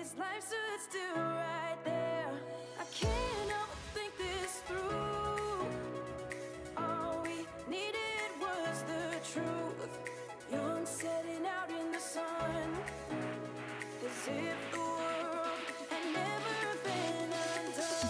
His life stood still right there. I can't help but think this through. All we needed was the truth. Young, setting out in the sun, as if the world had never been undone.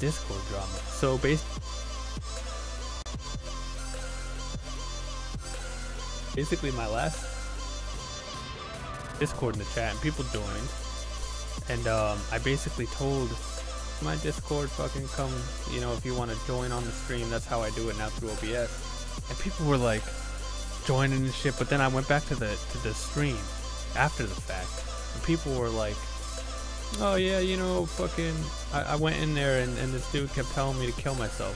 Discord drama. So basically my last Discord in the chat, and people joined, and I basically told my Discord, fucking come, you know, if you want to join on the stream. That's how I do it now through OBS. And people were like joining and shit, but then I went back to the stream after the fact, and people were like, oh yeah, you know, fucking I went in there and this dude kept telling me to kill myself,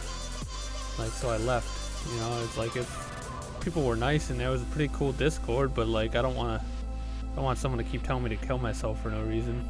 like, so I left. You know, it's like, if people were nice and there was a pretty cool Discord, but like I don't want someone to keep telling me to kill myself for no reason.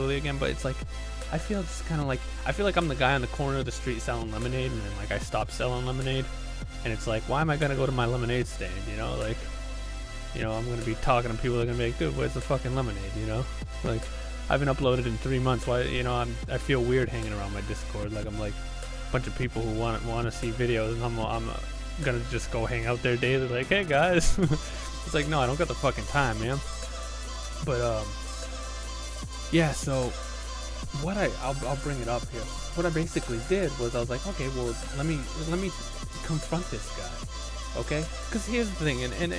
Again, but it's like I feel just kind of like I'm the guy on the corner of the street selling lemonade, and then like I stopped selling lemonade, and it's like, why am I gonna go to my lemonade stand? You know, like, you know, I'm gonna be talking to people that are gonna be like, dude, where's the fucking lemonade? You know, like, I haven't uploaded in 3 months. Why? You know, I feel weird hanging around my Discord. Like, I'm like a bunch of people who want to see videos, and I'm gonna just go hang out there daily. Like, hey guys, it's like, no, I don't got the fucking time, man. But yeah, so what I'll bring it up here. What I basically did was I was like, okay, well, let me confront this guy, okay? Because here's the thing, and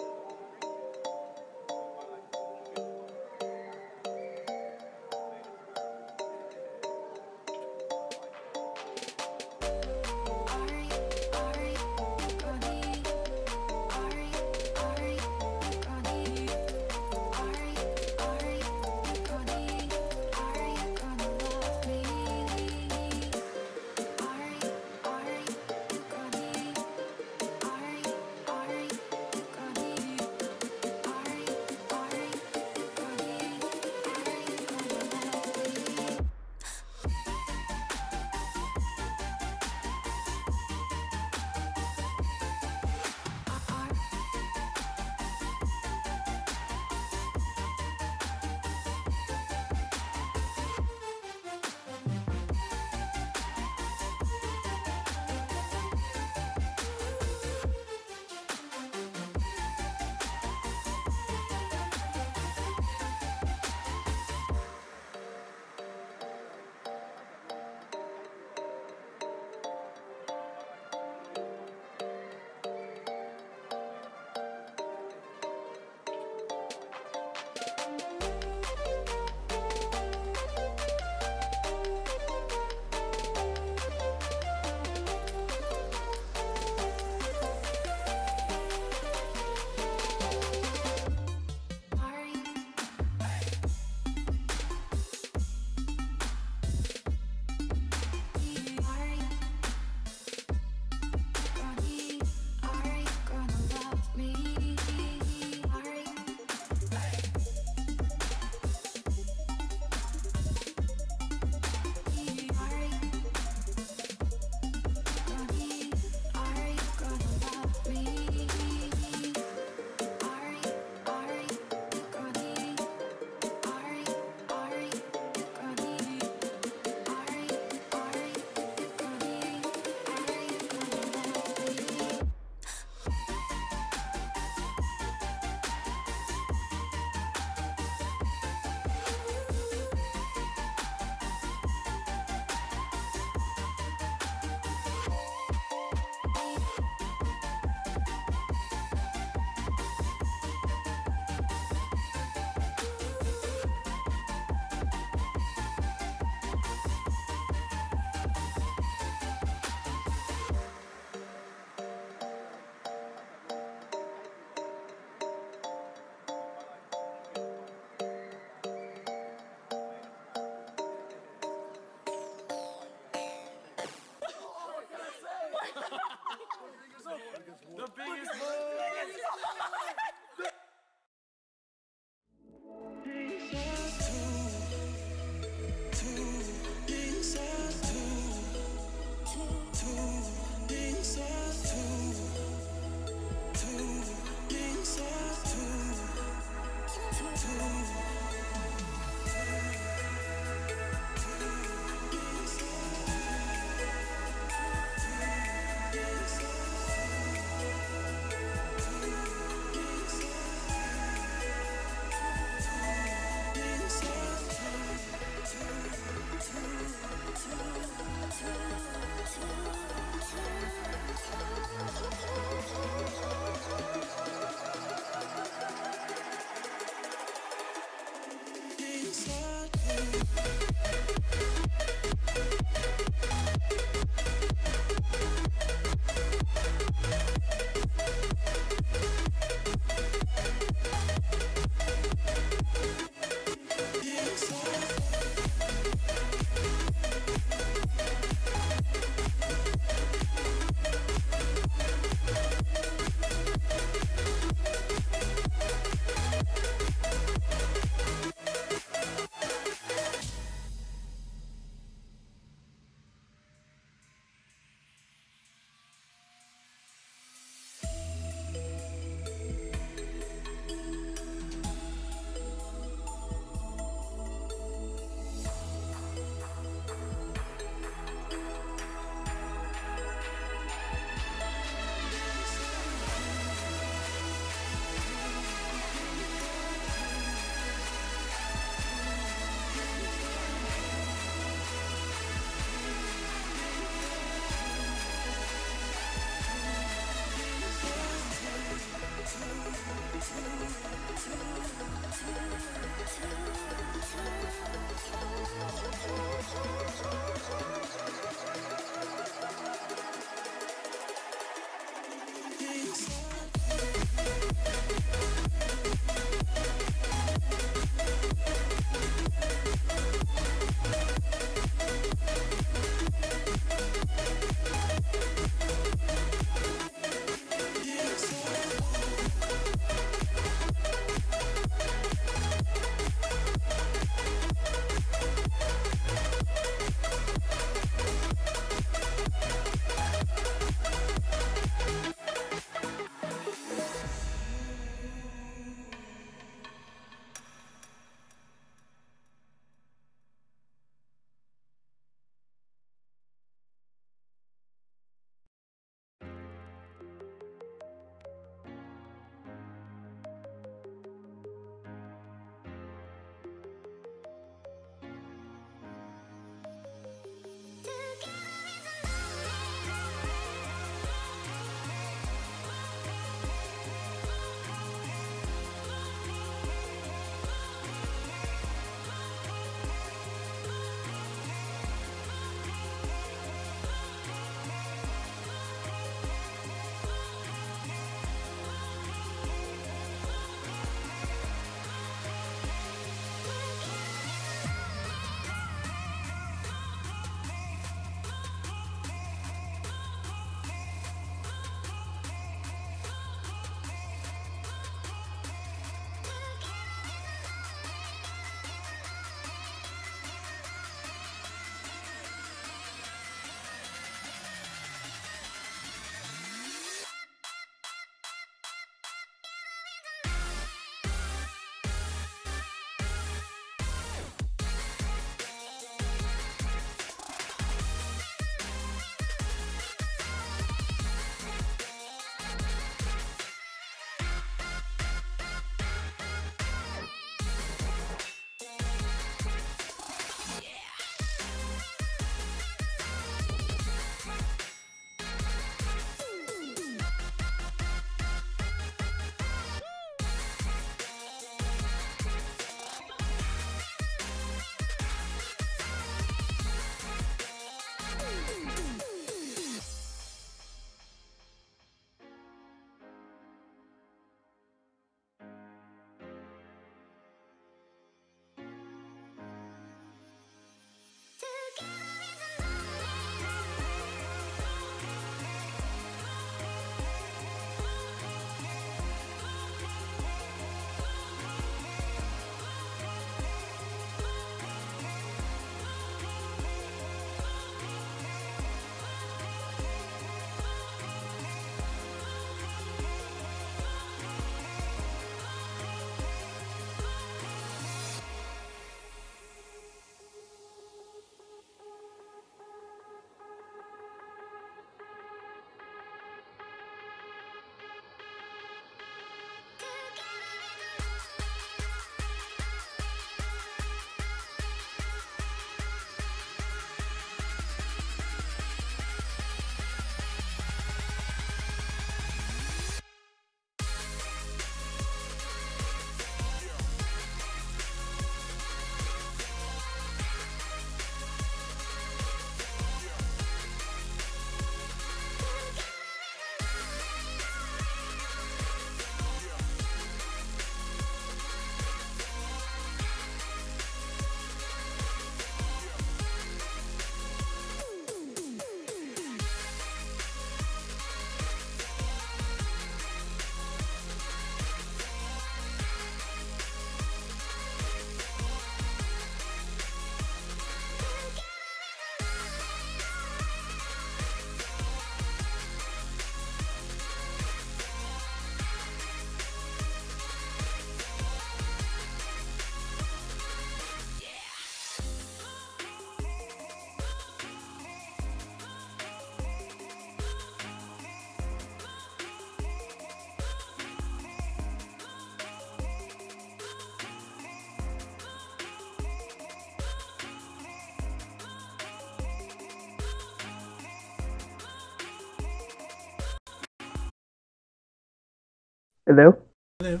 Hello? Hello.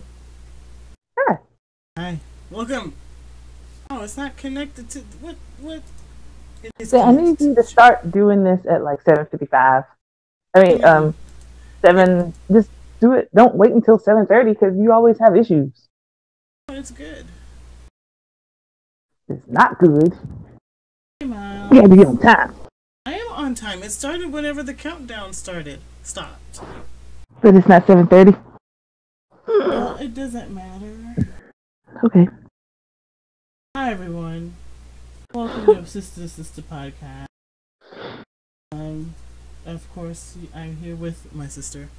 Hi. Hi. Welcome. Oh, it's not connected to what? It is So I need connected you to start doing this at like 7:55. I mean, Mm. 7. Just do it. Don't wait until 7:30 because you always have issues. Oh, it's good. It's not good. Hey, You Miles. gotta be on time. I am on time. It started whenever the countdown started. Stopped. But it's not 7:30. Well, it doesn't matter. Okay. Hi, everyone. Welcome to Sistah2Sistah Podcast. Of course, I'm here with my sister,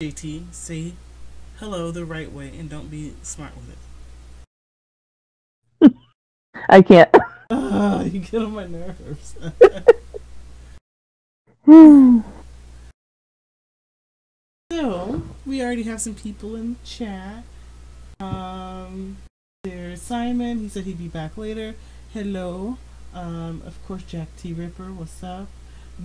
JT. Say hello the right way and don't be smart with it. I can't. You get on my nerves. So, we already have some people in chat. There's Simon. He said he'd be back later. Hello. Of course, Jack T. Ripper. What's up?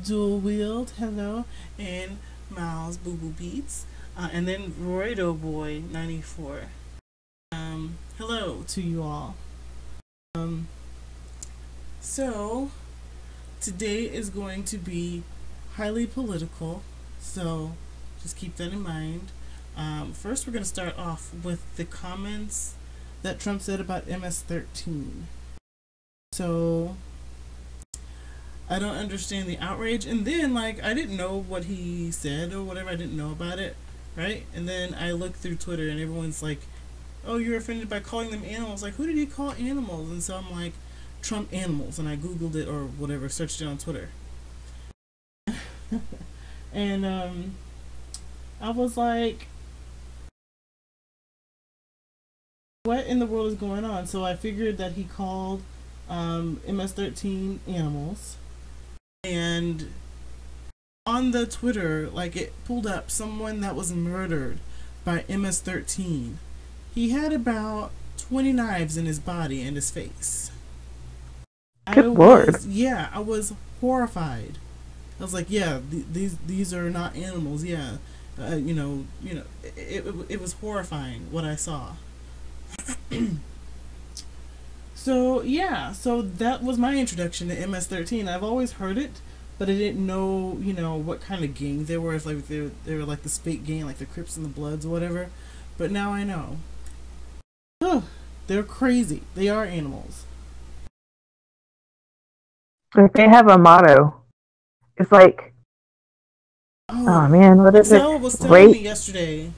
Dual Wield. Hello. And Miles Boo Boo Beats. And then Roido Boy 94. Hello to you all. So, today is going to be highly political. So, just keep that in mind. First, we're going to start off with the comments that Trump said about MS-13. So, I don't understand the outrage. And then, like, I didn't know what he said or whatever. I didn't know about it, right? And then I looked through Twitter and everyone's like, oh, you're offended by calling them animals. Like, who did he call animals? And so I'm like, Trump animals. And I Googled it or whatever, searched it on Twitter. And, I was like, what in the world is going on? So I figured that he called MS-13 animals. And on the Twitter, like, it pulled up someone that was murdered by MS-13. He had about 20 knives in his body and his face. Good Lord. I was horrified. I was like, yeah, these are not animals. Yeah. It was horrifying what I saw. So that was my introduction to MS-13. I've always heard it, but I didn't know, what kind of gang they were. If like they were like the Spate gang, like the Crips and the Bloods or whatever. But now I know. They're crazy. They are animals. Like they have a motto. It's like, oh man, what is it? Excel was telling me yesterday.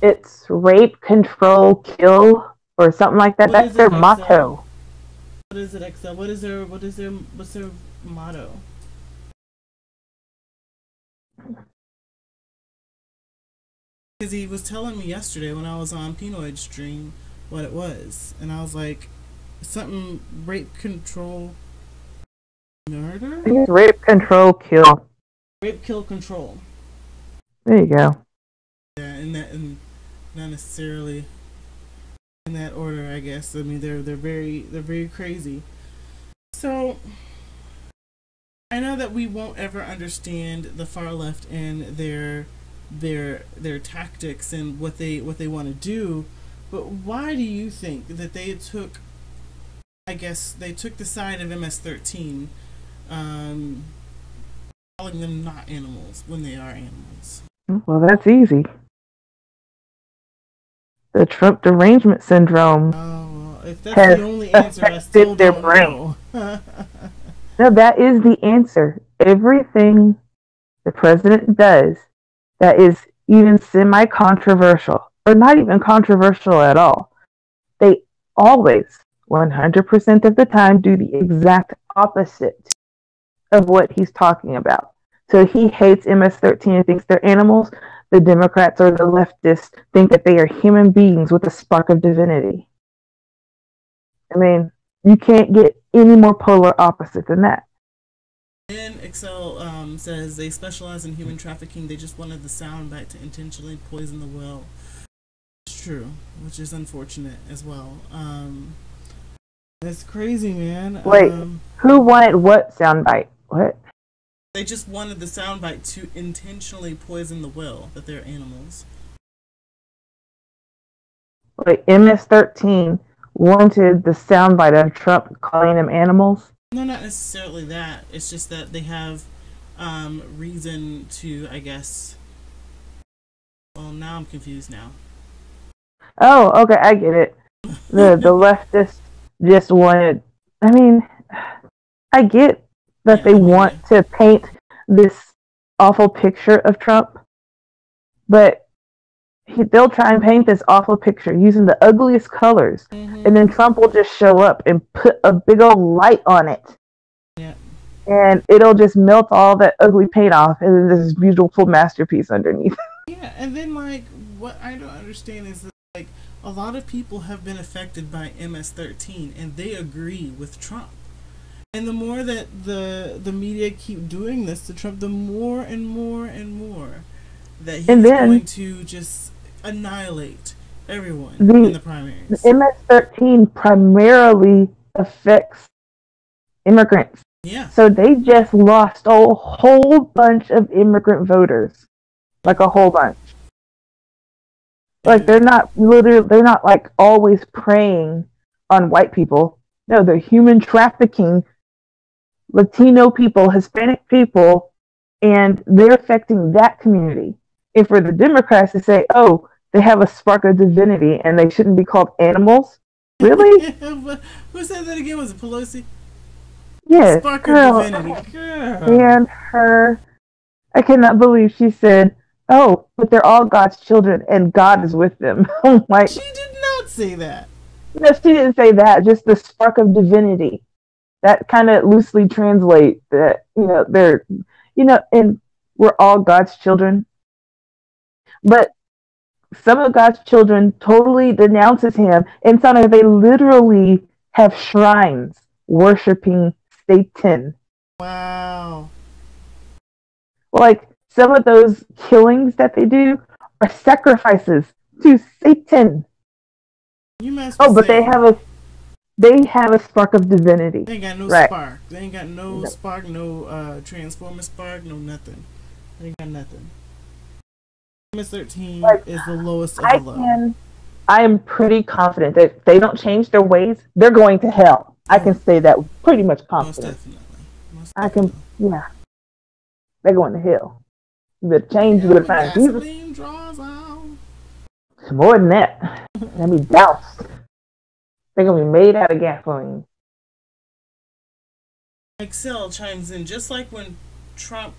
It's rape, control, kill, or something like that. That's their motto. What is it, Excel? What's their motto? Because he was telling me yesterday when I was on Pinoid stream what it was, and I was like, something rape, control, murder. I think it's rape, control, kill. Rape, kill, control. There you go. Yeah, and not necessarily in that order, I guess. I mean, they're very crazy. So I know that we won't ever understand the far left and their tactics and what they want to do, but why do you think that they took the side of MS-13, calling them not animals when they are animals? Well, that's easy. The Trump derangement syndrome. Oh, if that's the only answer, I still don't know. No, that is the answer. Everything the president does that is even semi-controversial, or not even controversial at all, they always, 100% of the time, do the exact opposite of what he's talking about. So he hates MS-13 and thinks they're animals. The Democrats or the leftists think that they are human beings with a spark of divinity. I mean, you can't get any more polar opposite than that. And Excel says they specialize in human trafficking. They just wanted the soundbite to intentionally poison the well. It's true, which is unfortunate as well. That's crazy, man. Wait, who wanted what soundbite? What? They just wanted the soundbite to intentionally poison the well, that they're animals. Like MS-13 wanted the soundbite of Trump calling them animals. No, not necessarily that. It's just that they have reason to, I guess. Well, now I'm confused now. Oh, okay, I get it. The leftists just wanted. I mean, I get that they want to paint this awful picture of Trump, but they'll try and paint this awful picture using the ugliest colors, and then Trump will just show up and put a big old light on it. Yeah. And it'll just melt all that ugly paint off, and then there's this beautiful masterpiece underneath. Yeah, and then, like, what I don't understand is that, like, a lot of people have been affected by MS-13, and they agree with Trump. And the more that the media keep doing this to Trump, the more and more and more that he's going to just annihilate everyone in the primaries. The MS-13 primarily affects immigrants. Yeah. So they just lost a whole bunch of immigrant voters. Like a whole bunch. Like they're not like always preying on white people. No, they're human trafficking Latino people, Hispanic people, and they're affecting that community. And for the Democrats to say, oh, they have a spark of divinity and they shouldn't be called animals? Really? Who said that again? Was it Pelosi? Yes. Spark of divinity. Girl. And I cannot believe she said, oh, but they're all God's children and God is with them. Like, she did not say that. No, she didn't say that. Just the spark of divinity. That kind of loosely translate that, they're, and we're all God's children. But some of God's children totally denounces him, and so they literally have shrines worshiping Satan. Wow. Like, some of those killings that they do are sacrifices to Satan. You must but they have a spark of divinity. They ain't got no spark. They ain't got no spark, no transformer spark, no nothing. They ain't got nothing. MS-13 is the lowest of the low. I am pretty confident that if they don't change their ways, they're going to hell. I can say that pretty much confident. Most definitely. Yeah. They're going to hell. You better change, you better find Jesus. Draws out. More than that. Let me doused. They're going to be made out of gasoline. Excel chimes in, just like when Trump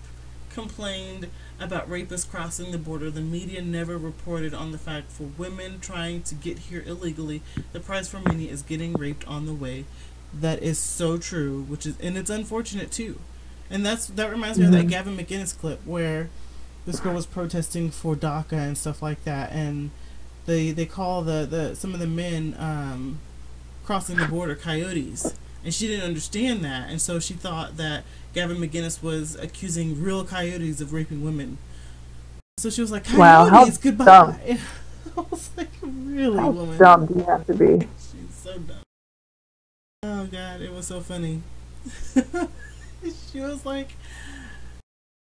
complained about rapists crossing the border, the media never reported on the fact for women trying to get here illegally, the price for many is getting raped on the way. That is so true, and it's unfortunate too. And that reminds me of that Gavin McInnes clip where this girl was protesting for DACA and stuff like that, and they call some of the men crossing the border coyotes, and she didn't understand that, and so she thought that Gavin McInnes was accusing real coyotes of raping women. So she was like, "Coyotes, wow, goodbye." Dumb. I was like, "Really, how woman? dumb do you have to be?" She's so dumb. Oh God, it was so funny. She was like,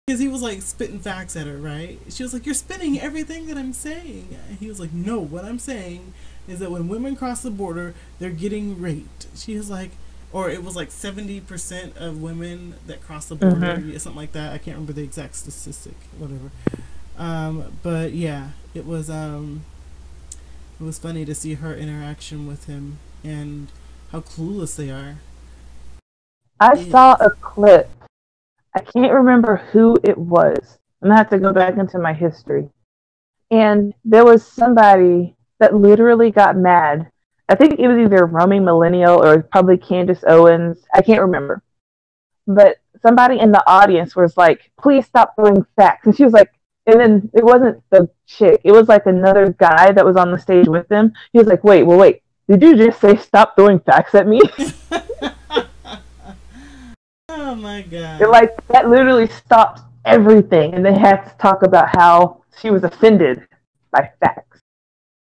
because he was like spitting facts at her, right? She was like, "You're spinning everything that I'm saying." And he was like, "No, what I'm saying is that when women cross the border, they're getting raped." She was like, or it was like 70% of women that cross the border, something like that. I can't remember the exact statistic, whatever. But yeah, it was funny to see her interaction with him and how clueless they are. I saw a clip. I can't remember who it was. I'm going to have to go back into my history. And there was somebody that literally got mad. I think it was either Romy Millennial or probably Candace Owens. I can't remember. But somebody in the audience was like, "Please stop throwing facts." And she was like, and then it wasn't the chick. It was like another guy that was on the stage with them. He was like, wait. Did you just say stop throwing facts at me? Oh my God. They're like, that literally stopped everything. And they had to talk about how she was offended by facts.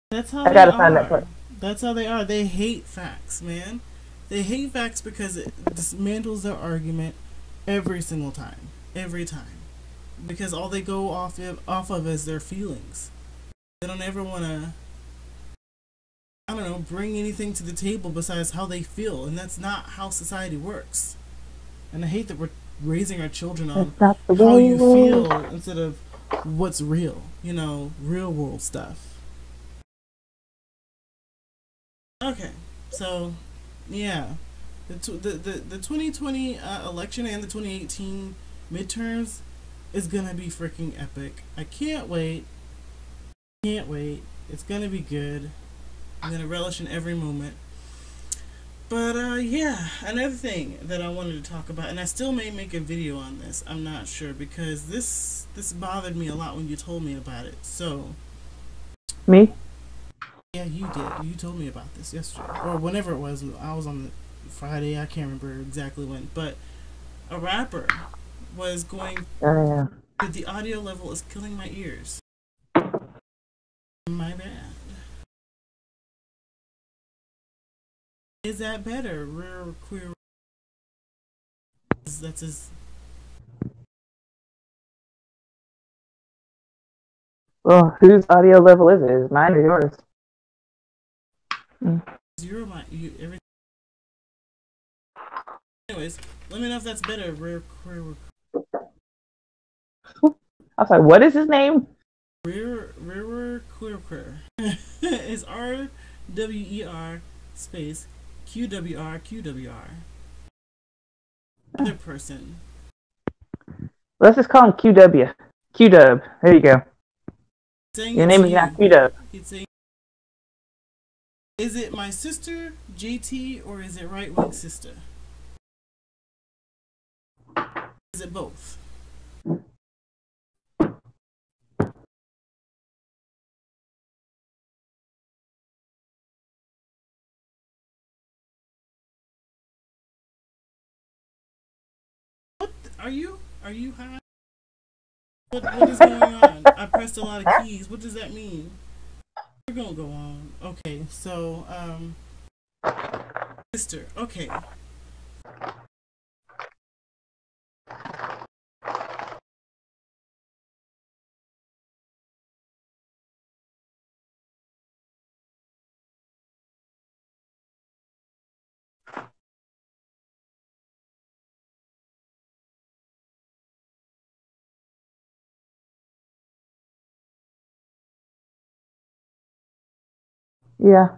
That's how I gotta find that clip. That's how they are. They hate facts, man. They hate facts because it dismantles their argument every single time. Every time. Because all they go off of is their feelings. They don't ever want to don't know, bring anything to the table besides how they feel, and that's not how society works. And I hate that we're raising our children on That's not the how way you it is. feel instead of what's real, real world stuff. Okay, so yeah, the 2020 election and the 2018 midterms is gonna be freaking epic. I can't wait. Can't wait. It's gonna be good. I'm gonna relish in every moment. But yeah, another thing that I wanted to talk about, and I still may make a video on this. I'm not sure because this bothered me a lot when you told me about it. So Me? yeah, you did. You told me about this yesterday or whenever it was. I was on Friday. I can't remember exactly when, but a rapper was going. Yeah. The audio level is killing my ears. My bad. Is that better? Rare queer. That's his. Well, whose audio level is it? Is it mine or yours? Zero. You everything. Anyways, let me know if that's better. Rare queer. I was like, what is his name? Rare queer. It's RWER space QWR. Other person. Let's just call him QW. QW. There you go. Saying Your it's name is you. not QW. He'd say, is it my sister, JT, or is it right wing sister? Is it both? What are you? Are you high? What is going on? I pressed a lot of keys. What does that mean? We're gonna go on. Okay, so sister. Okay. Yeah.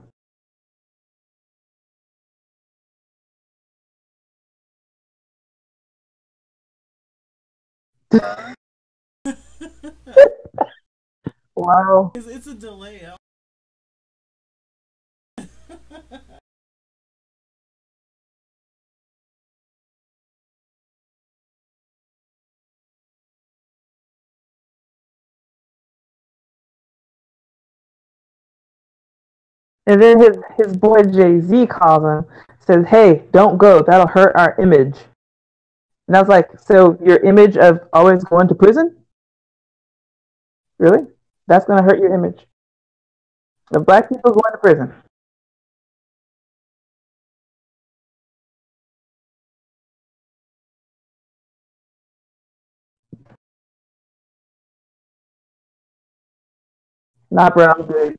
Wow. It's a delay. And then his boy Jay-Z calls him, says, hey, don't go. That'll hurt our image. And I was like, so your image of always going to prison? Really? That's going to hurt your image. The black people going to prison. Not brown good.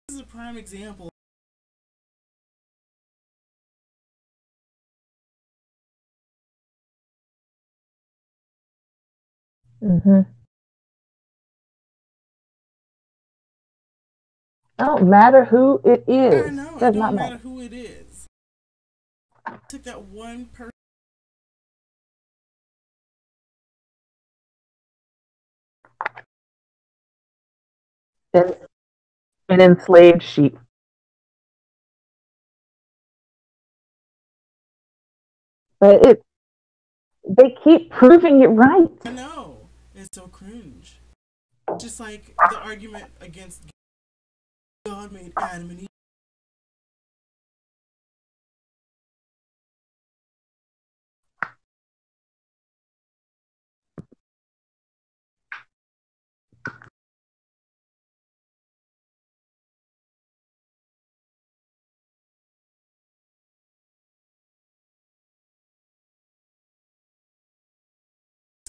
This is a prime example. Mm-hmm. It don't matter who it is. I know. It Does don't not matter matter. who it is. Took that one person. An enslaved sheep. But they keep proving it right. I know. It's so cringe. Just like the argument against God made Adam and Eve.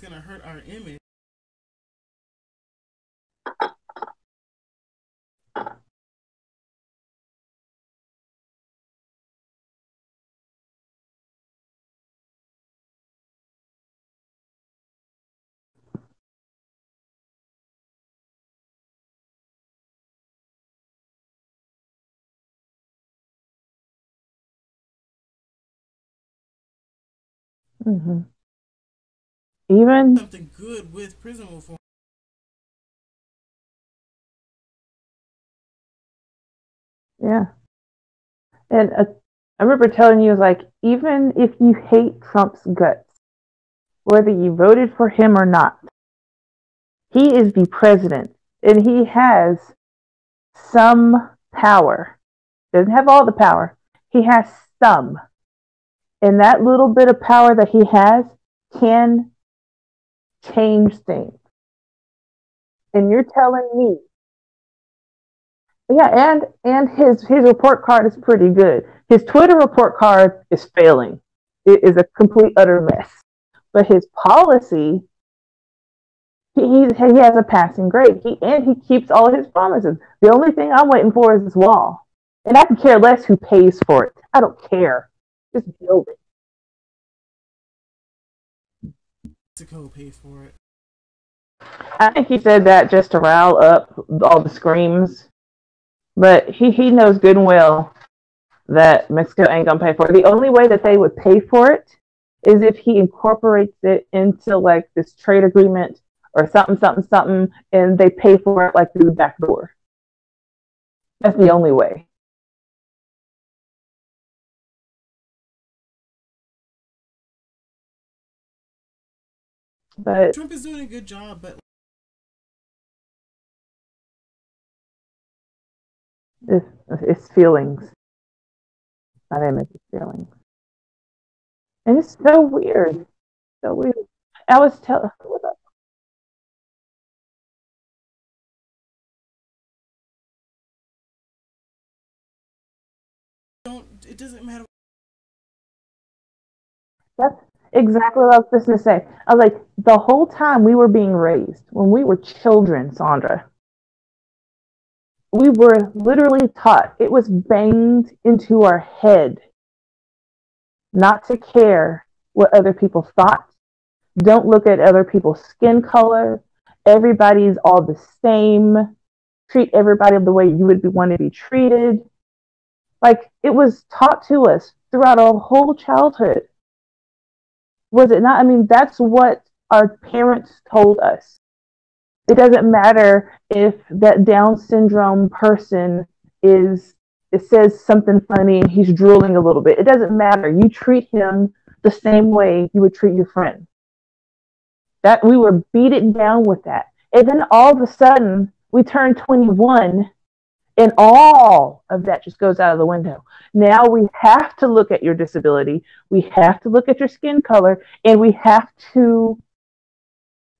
gonna hurt our image. Hmm. Even, Something good with prison reform. yeah. And I remember telling you, like, even if you hate Trump's guts, whether you voted for him or not, he is the president and he has some power. Doesn't have all the power. He has some. And that little bit of power that he has can change things. And you're telling me, yeah, and his report card is pretty good. His Twitter report card is failing. It is a complete utter mess. But his policy, he has a passing grade. He keeps all of his promises. The only thing I'm waiting for is this wall. And I can care less who pays for it. I don't care. Just build it. Mexico pay for it. I think he said that just to rile up all the screams. But he knows good and well that Mexico ain't gonna pay for it. The only way that they would pay for it is if he incorporates it into like this trade agreement or something, and they pay for it like through the back door. That's the only way. But Trump is doing a good job, but it's feelings. I didn't make it feelings. And it's so weird. So weird. I was telling, it doesn't matter. that's exactly what I was just going to say. I was like, the whole time we were being raised, when we were children, Sandra, we were literally taught, it was banged into our head not to care what other people thought. Don't look at other people's skin color. Everybody's all the same. Treat everybody the way you would want to be treated. Like, it was taught to us throughout our whole childhood. Was it not? I mean, that's what our parents told us. It doesn't matter if that Down syndrome person it says something funny and he's drooling a little bit. It doesn't matter. You treat him the same way you would treat your friend. That we were beaten down with that. And then all of a sudden we turn 21 and all of that just goes out of the window. Now we have to look at your disability. We have to look at your skin color, and we have to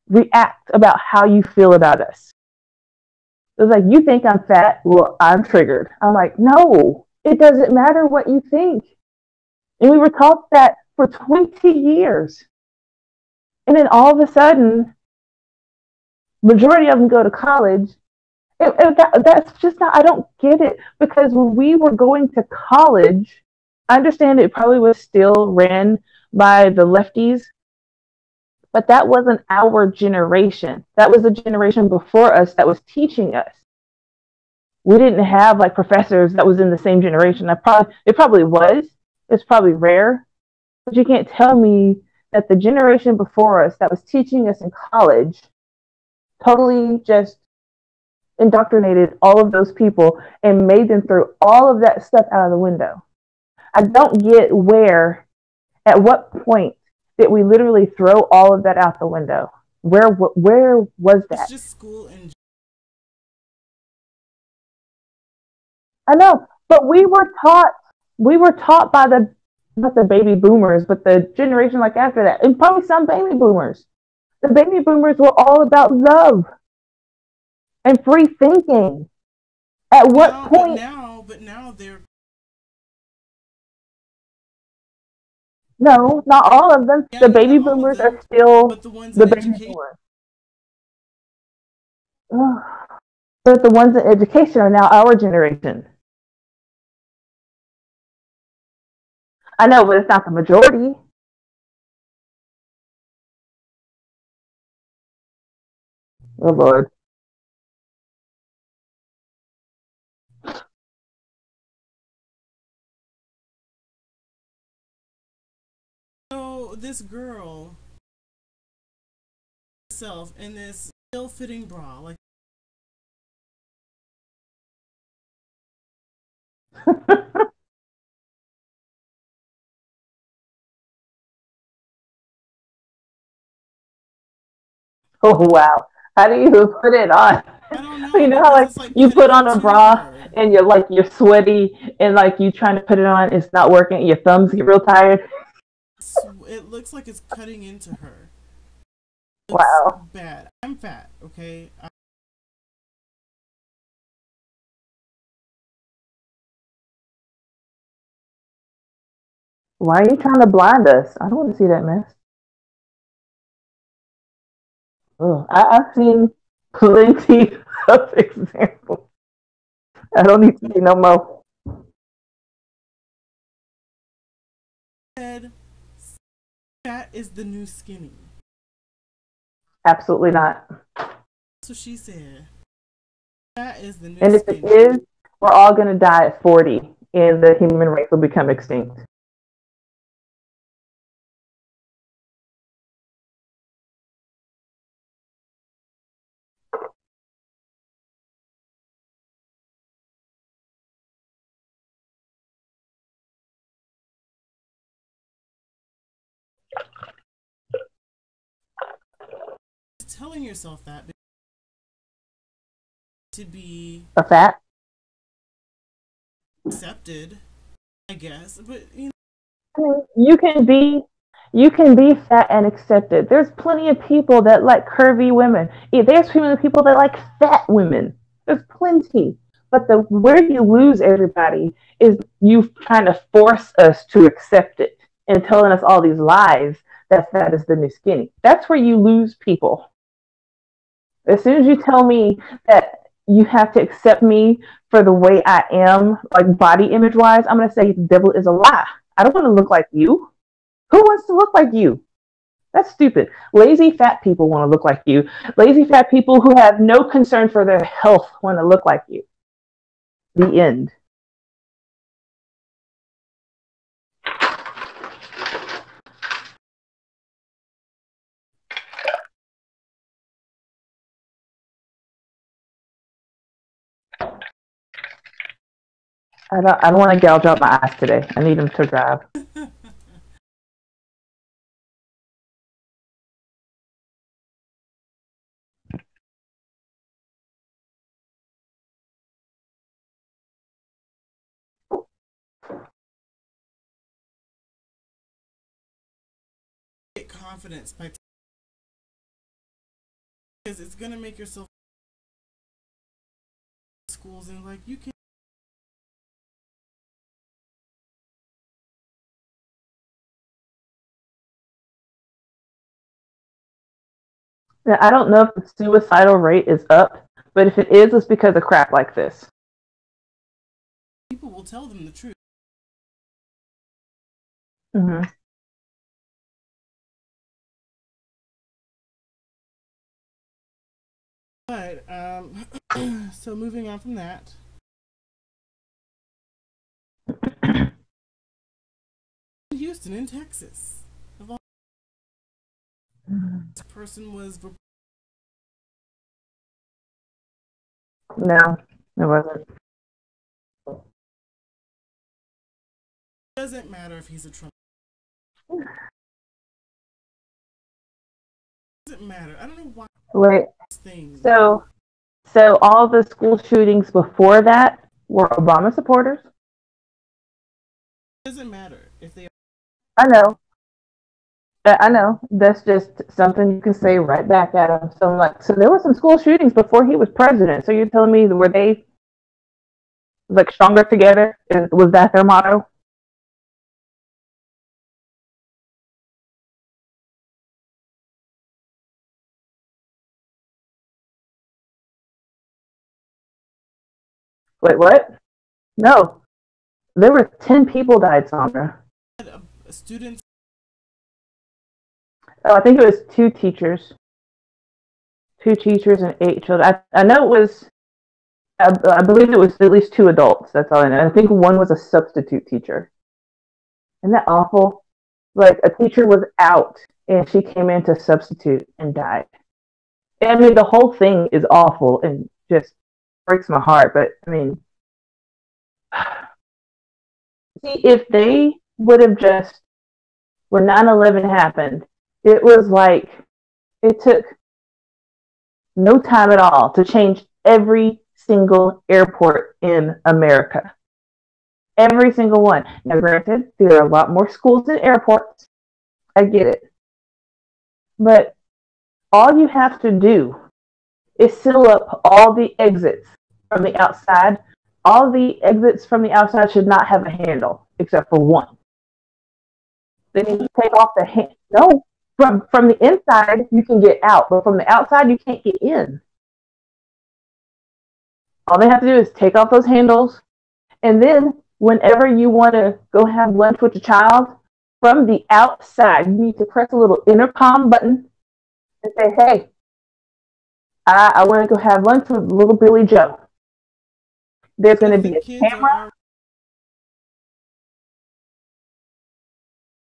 react about how you feel about us. It was like, you think I'm fat? Well, I'm triggered. I'm like, no, it doesn't matter what you think. And we were taught that for 20 years. And then all of a sudden, majority of them go to college. That's just not, I don't get it. Because when we were going to college, I understand it probably was still ran by the lefties, but that wasn't our generation. That was the generation before us that was teaching us. We didn't have like professors that was in the same generation. It probably was. It's probably rare. But you can't tell me that the generation before us that was teaching us in college totally just indoctrinated all of those people and made them throw all of that stuff out of the window. I don't get at what point did we literally throw all of that out the window? Where was that? It's just school and I know, but we were taught by not the baby boomers, but the generation like after that, and probably some baby boomers. The baby boomers were all about love and free thinking. At what point? But now they're No, not all of them. Yeah, The no, baby not all of boomers are them, still but the ones the in baby education. boomers. Ugh. But the ones in education are now our generation. I know, but it's not the majority. Oh Lord. So this girl herself in this ill-fitting bra, like, Oh wow. How do you put it on? I don't You know, know how because like it's like you cutting put on a into bra her. and you're sweaty and like you trying to put it on, it's not working, your thumbs get real tired. It looks like it's cutting into her. It looks Wow. bad. I'm fat, okay? Why are you trying to blind us? I don't want to see that mess. Ugh. I've seen plenty of examples. I don't need to see no more. Said fat is the new skinny. Absolutely not. That's what she said. Fat is the new And if it skinny. is, we're all going to die at 40 and the human race will become extinct. Telling yourself that to be A fat? accepted, I guess. But I mean, you can be fat and accepted. There's plenty of people that like curvy women. There's plenty of people that like fat women. There's plenty. But the where you lose everybody is you trying to force us to accept it and telling us all these lies that fat is the new skinny. That's where you lose people. As soon as you tell me that you have to accept me for the way I am, like body image wise, I'm gonna say the devil is a lie. I don't want to look like you. Who wants to look like you? That's stupid. Lazy fat people want to look like you. Lazy fat people who have no concern for their health want to look like you. The end. I don't want to gouge out my eyes today. I need them to drive. get confidence by because it's gonna make yourself schools and like you can. Now, I don't know if the suicidal rate is up, but if it is, it's because of crap like this. People will tell them the truth. Mm-hmm. But so moving on from that, in Houston, in Texas, of all this person was. No, it wasn't. Doesn't matter if he's a Trump. Doesn't matter. I don't know why Wait, this thing. so all the school shootings before that were Obama supporters? Doesn't matter if they. I know. I know. That's just something you can say right back at him. So, like, so there were some school shootings before he was president. So you're telling me were they like stronger together? Was that their motto? Wait, what? No. There were 10 people died, Sandra. Students. Oh, I think it was 2 teachers. 2 teachers and 8 children. I know it was, I believe it was at least 2 adults. That's all I know. I think one was a substitute teacher. Isn't that awful? Like, a teacher was out and she came in to substitute and died. I mean, the whole thing is awful and just breaks my heart. But, I mean, see, if they would have just, when 9/11 happened, it was like, it took no time at all to change every single airport in America. Every single one. Now, granted, there are a lot more schools than airports. I get it. But all you have to do is seal up all the exits from the outside. All the exits from the outside should not have a handle, except for one. Then you take off the hand. No, from the inside you can get out, but from the outside you can't get in. All they have to do is take off those handles, and then whenever you want to go have lunch with the child, from the outside you need to press a little intercom button and say, "Hey, I want to go have lunch with little Billy Joe." There's going to be a camera.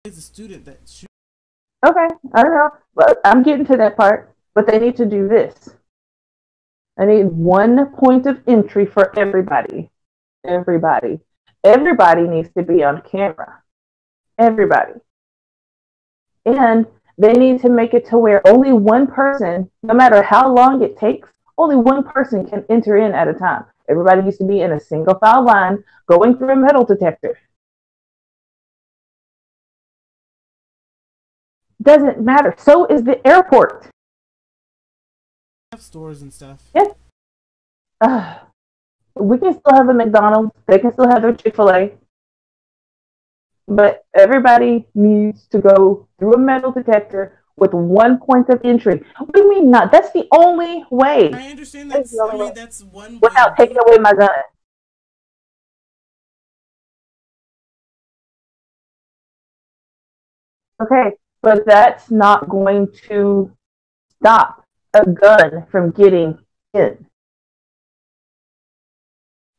Is a student that shoots. Okay, I don't know, but I'm getting to that part. But they need to do this. I need one point of entry for everybody. Everybody needs to be on camera. Everybody. And they need to make it to where only one person, no matter how long it takes, only one person can enter in at a time. Everybody needs to be in a single file line going through a metal detector. Doesn't matter. So is the airport. Have stores and stuff. Yes. We can still have a McDonald's. They can still have their Chick-fil-A. But everybody needs to go through a metal detector with one point of entry. What do you mean not? That's the only way. I understand that's one way. Without taking away my gun. Okay, but that's not going to stop a gun from getting in.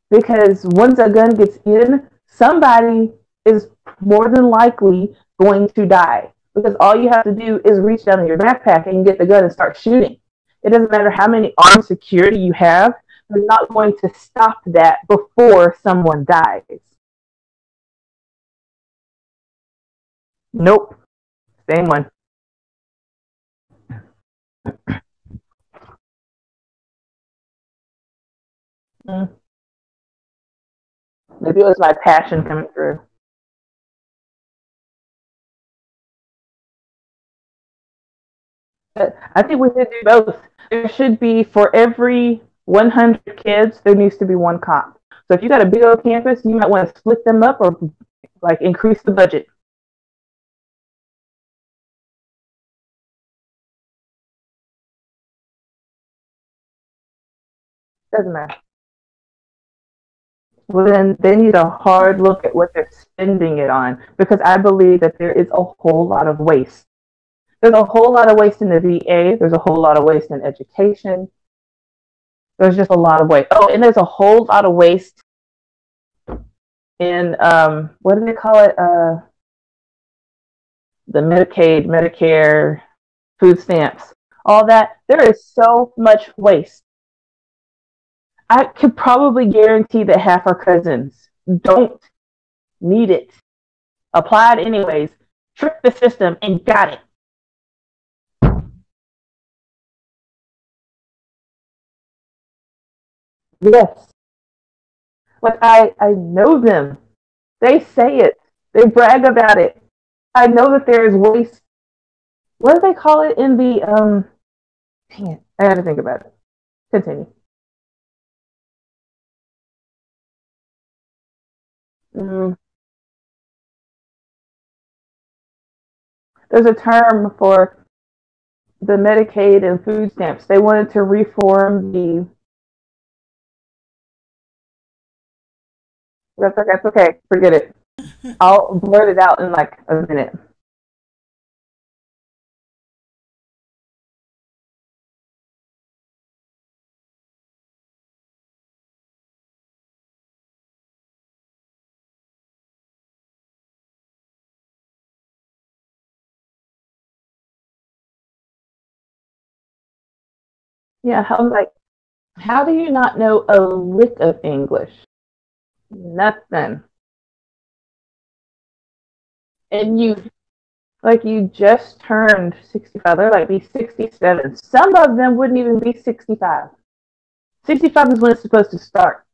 Because once a gun gets in, somebody is more than likely going to die. Because all you have to do is reach down in your backpack and get the gun and start shooting. It doesn't matter how many armed security you have, they're not going to stop that before someone dies. Nope. Same one. Maybe it was my passion coming through. I think we should do both. There should be, for every 100 kids, there needs to be one cop. So if you got a big old campus, you might want to split them up or like increase the budget. Doesn't matter. Well, then they need a hard look at what they're spending it on, because I believe that there is a whole lot of waste. There's a whole lot of waste in the VA. There's a whole lot of waste in education. There's just a lot of waste. Oh, and there's a whole lot of waste in, what do they call it? The Medicaid, Medicare, food stamps, all that. There is so much waste. I could probably guarantee that half our cousins don't need it. Applied anyways, tricked the system and got it. Yes. Like I know them. They say it. They brag about it. I know that there is waste. What do they call it in the dang it, I had to think about it. Continue. Mm, there's a term for the Medicaid and food stamps. They wanted to reform That's okay. Forget it. I'll blurt it out in like a minute. Yeah, how do you not know a lick of English? Nothing. And you just turned 65. They're like be 67. Some of them wouldn't even be 65. 65 is when it's supposed to start.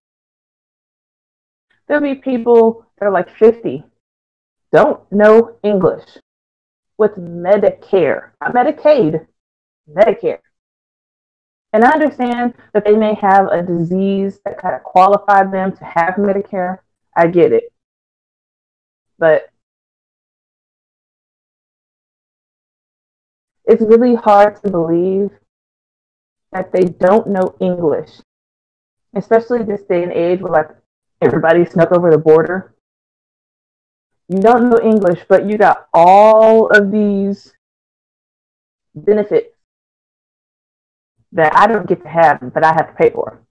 There'll be people that are like 50, don't know English with Medicare, not Medicaid, Medicare. And I understand that they may have a disease that kind of qualified them to have Medicare. I get it. But it's really hard to believe that they don't know English, especially this day and age where like everybody snuck over the border. You don't know English, but you got all of these benefits that I don't get to have, but I have to pay for.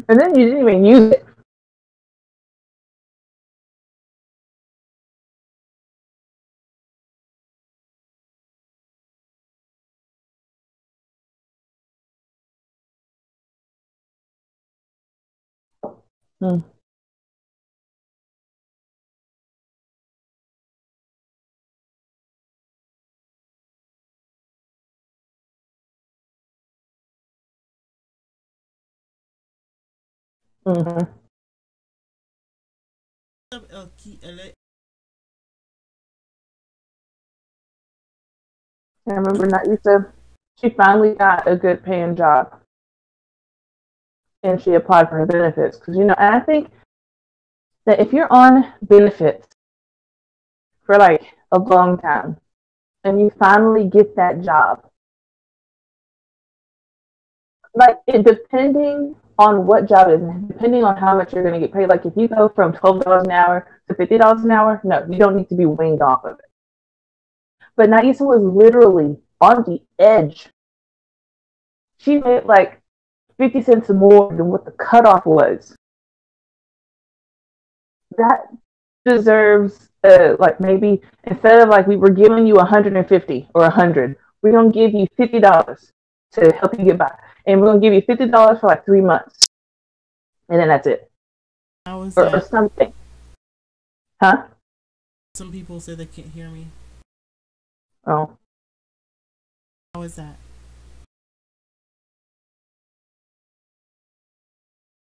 And then you didn't even use it. Hmm. Mm-hmm. I remember Naisa, she finally got a good paying job and she applied for her benefits. Because, and I think that if you're on benefits for like a long time and you finally get that job, like depending on what job it is, depending on how much you're going to get paid, like if you go from $12 an hour to $50 an hour, no, you don't need to be winged off of it. But Naisa was literally on the edge. She made like 50 cents more than what the cutoff was. That deserves like maybe instead of like we were giving you 150 or 100, we're gonna give you $50 to help you get by, and we're gonna give you $50 for like 3 months, and then that's it. How is or that? something. Huh? Some people say they can't hear me. Oh, How is that?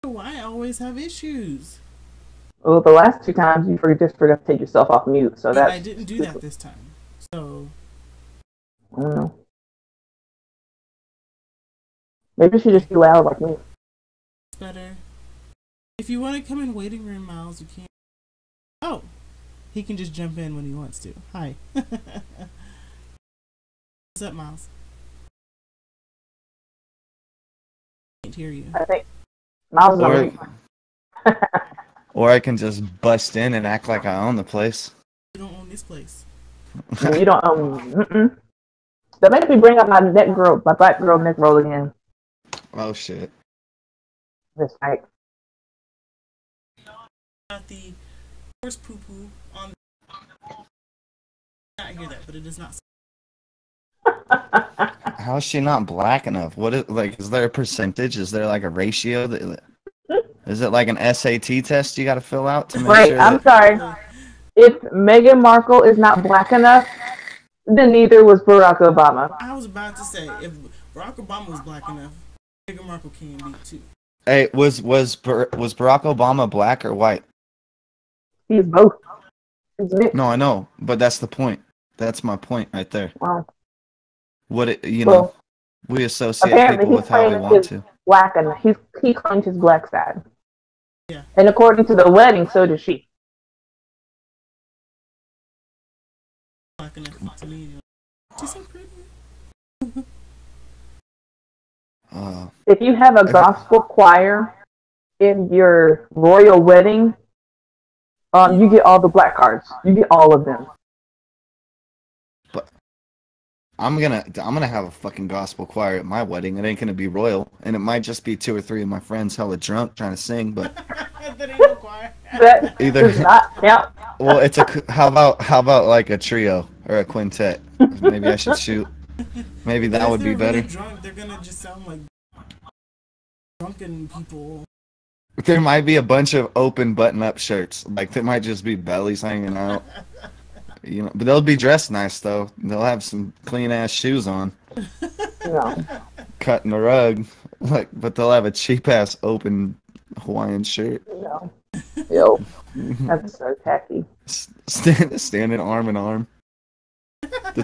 Why I always have issues? well, the last 2 times you just forgot to take yourself off mute, so Yeah, that's I didn't do that this time. So I don't know. Maybe you should just be loud like me. it's better. If you want to come in waiting room, Miles, you can. Oh, he can just jump in when he wants to. Hi. What's up, Miles? Can't hear you. I think Miles is on mute. Or I can just bust in and act like I own the place. You don't own this place. You don't That makes me bring up my black girl neck roll again. Oh shit. This night. Got the horse poo poo on. I hear that, but it is not. How is she not black enough? What is like? Is there a percentage? Is there like a ratio? Is it like an SAT test you got to fill out to make Wait, sure? I'm sorry. If Meghan Markle is not black enough, then neither was Barack Obama. I was about to say if Barack Obama was black enough, Meghan Markle can be too. Hey, was Barack Obama black or white? He's both. He's mixed. No, I know, but that's the point. That's my point right there. Wow. Well, we associate Apparently, people he's with how we claiming want his to. black, and he claimed his black side. Yeah. And according to the wedding, so did she. Black enough to me. She's so pretty. If you have a gospel choir in your royal wedding, you get all the black cards. You get all of them. But I'm gonna have a fucking gospel choir at my wedding. It ain't gonna be royal, and it might just be 2 or 3 of my friends hella drunk trying to sing. But That ain't no choir. That Either- does not count. well, how about like a trio or a quintet? Maybe I should shoot. Maybe that If would be they're better. really drunk, they're gonna just sound like drunken people. There might be a bunch of open button-up shirts. Like there might just be bellies hanging out. You know, but they'll be dressed nice though. They'll have some clean ass shoes on, No. cutting the rug. But they'll have a cheap ass open Hawaiian shirt. No. Yo. That's so tacky. Standing arm in arm. The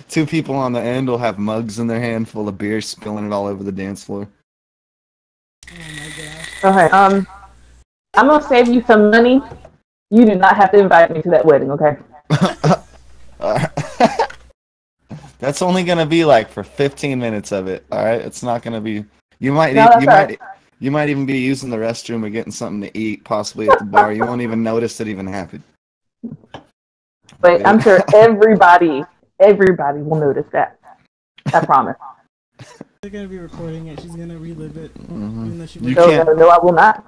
two people on the end will have mugs in their hand full of beer, spilling it all over the dance floor. Oh my gosh. Okay, I'm gonna save you some money. You do not have to invite me to that wedding, okay? That's only gonna be like for 15 minutes of it. All right, it's not gonna be. You might No, that's all right. you might even be using the restroom or getting something to eat, possibly at the bar. You won't even notice it even happened. But I'm sure everybody will notice that. I promise. They're gonna be recording it. She's gonna relive it. Mhm. Even though she You No, can't- no, I will not.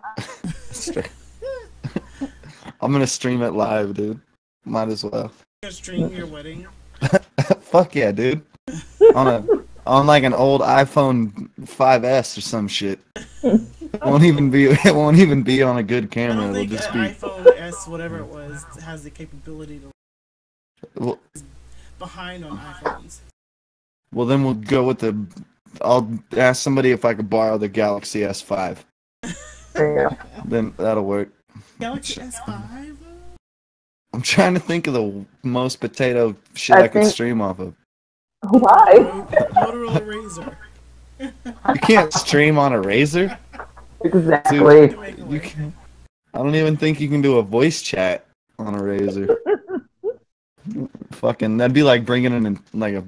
I'm gonna stream it live, dude. Might as well. gonna stream your wedding. Fuck yeah, dude. On like an old iPhone 5S or some shit. It won't even be on a good I camera. don't It'll think just an be. iPhone S, whatever it was, has the capability to Well, behind on iPhones. well, then we'll go with the. I'll ask somebody if I could borrow the Galaxy S5. There you go. Then that'll work. Galaxy S5. I'm trying to think of the most potato shit I could think- stream off of. Why? Motorola Razr. You can't stream on a Razr. Exactly. To make it You work. can. I don't even think you can do a voice chat on a Razr. Fucking, that'd be like bringing in like a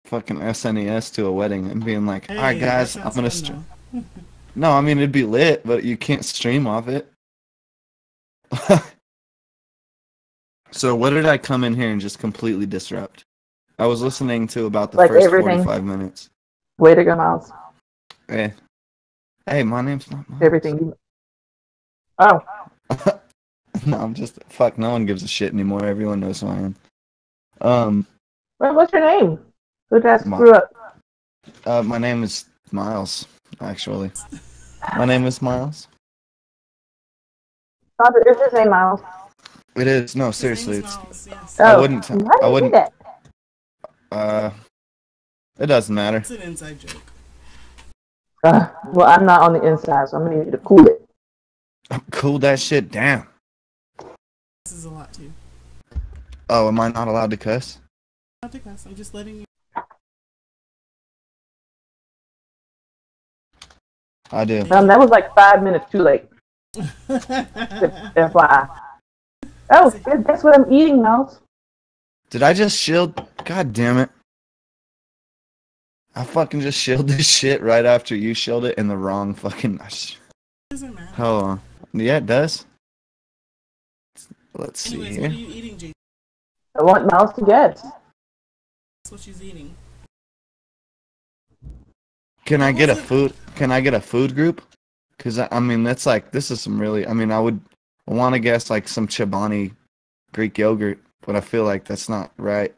fucking SNES to a wedding and being like, "All right, Hey, guys, that I'm sounds gonna fun, stream." though. No, I mean it'd be lit, but you can't stream off it. So what did I come in here and just completely disrupt? I was listening to about the Like first everything. 45 minutes. Way to go, Miles. Hey, my name's not Miles. Everything. Oh, No, I'm just fuck. No one gives a shit anymore. Everyone knows who I am. well, what's your name? Who did I Ma- screw up? My name is Miles. Actually, my name is Miles. Father, is his name Miles? It is. No, His seriously, name's it's. Miles, yes. I Oh, wouldn't. why did I you do wouldn't. that? It doesn't matter. It's an inside joke. Well, I'm not on the inside, so I'm gonna need you to cool it. Cool that shit down. This is a lot too. Oh, am I not allowed to cuss? Not to cuss. I'm just letting you. I do. That was like 5 minutes too late. FYI. Oh, that's what I'm eating, Miles. Did I just shield? God damn it. I fucking just shielded this shit right after you shielded it in the wrong fucking. Doesn't matter. Hold on. Yeah, it does. Let's see Anyways, what are here. you eating, Jay? I want Miles to guess. That's what she's eating. Can I get a food? Can I get a food group? Because I mean, that's like this is some really. I mean, I want to guess like some Chobani Greek yogurt, but I feel like that's not right.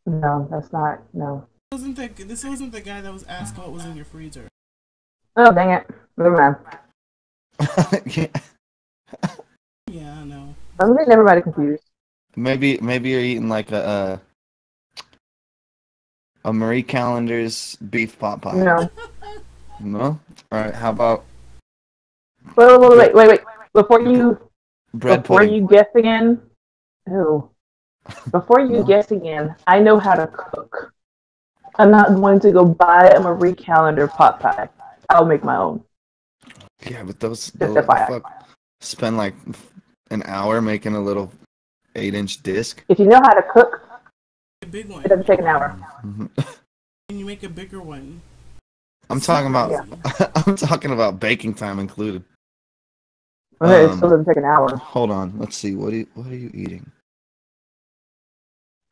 No, that's not. No. This wasn't the guy that was asked what was in your freezer. Oh, dang it. Never mind. Yeah. Yeah, I know. I'm getting everybody confused. Maybe you're eating like a A Marie Callender's beef pot pie. No. No? All right. How about Wait. Before bread before pudding? you guess again. Ew. Before you No? guess again, I know how to cook. I'm not going to go buy a Marie Callender pot pie. I'll make my own. Yeah, but those Just the FYI. fuck spend like an hour making a little 8-inch disc. If you know how to cook, A big one. it doesn't take an hour. And you make a bigger one. I'm talking about Yeah. I'm talking about baking time included. Okay, it still doesn't take an hour. Hold on, let's see. What are you eating?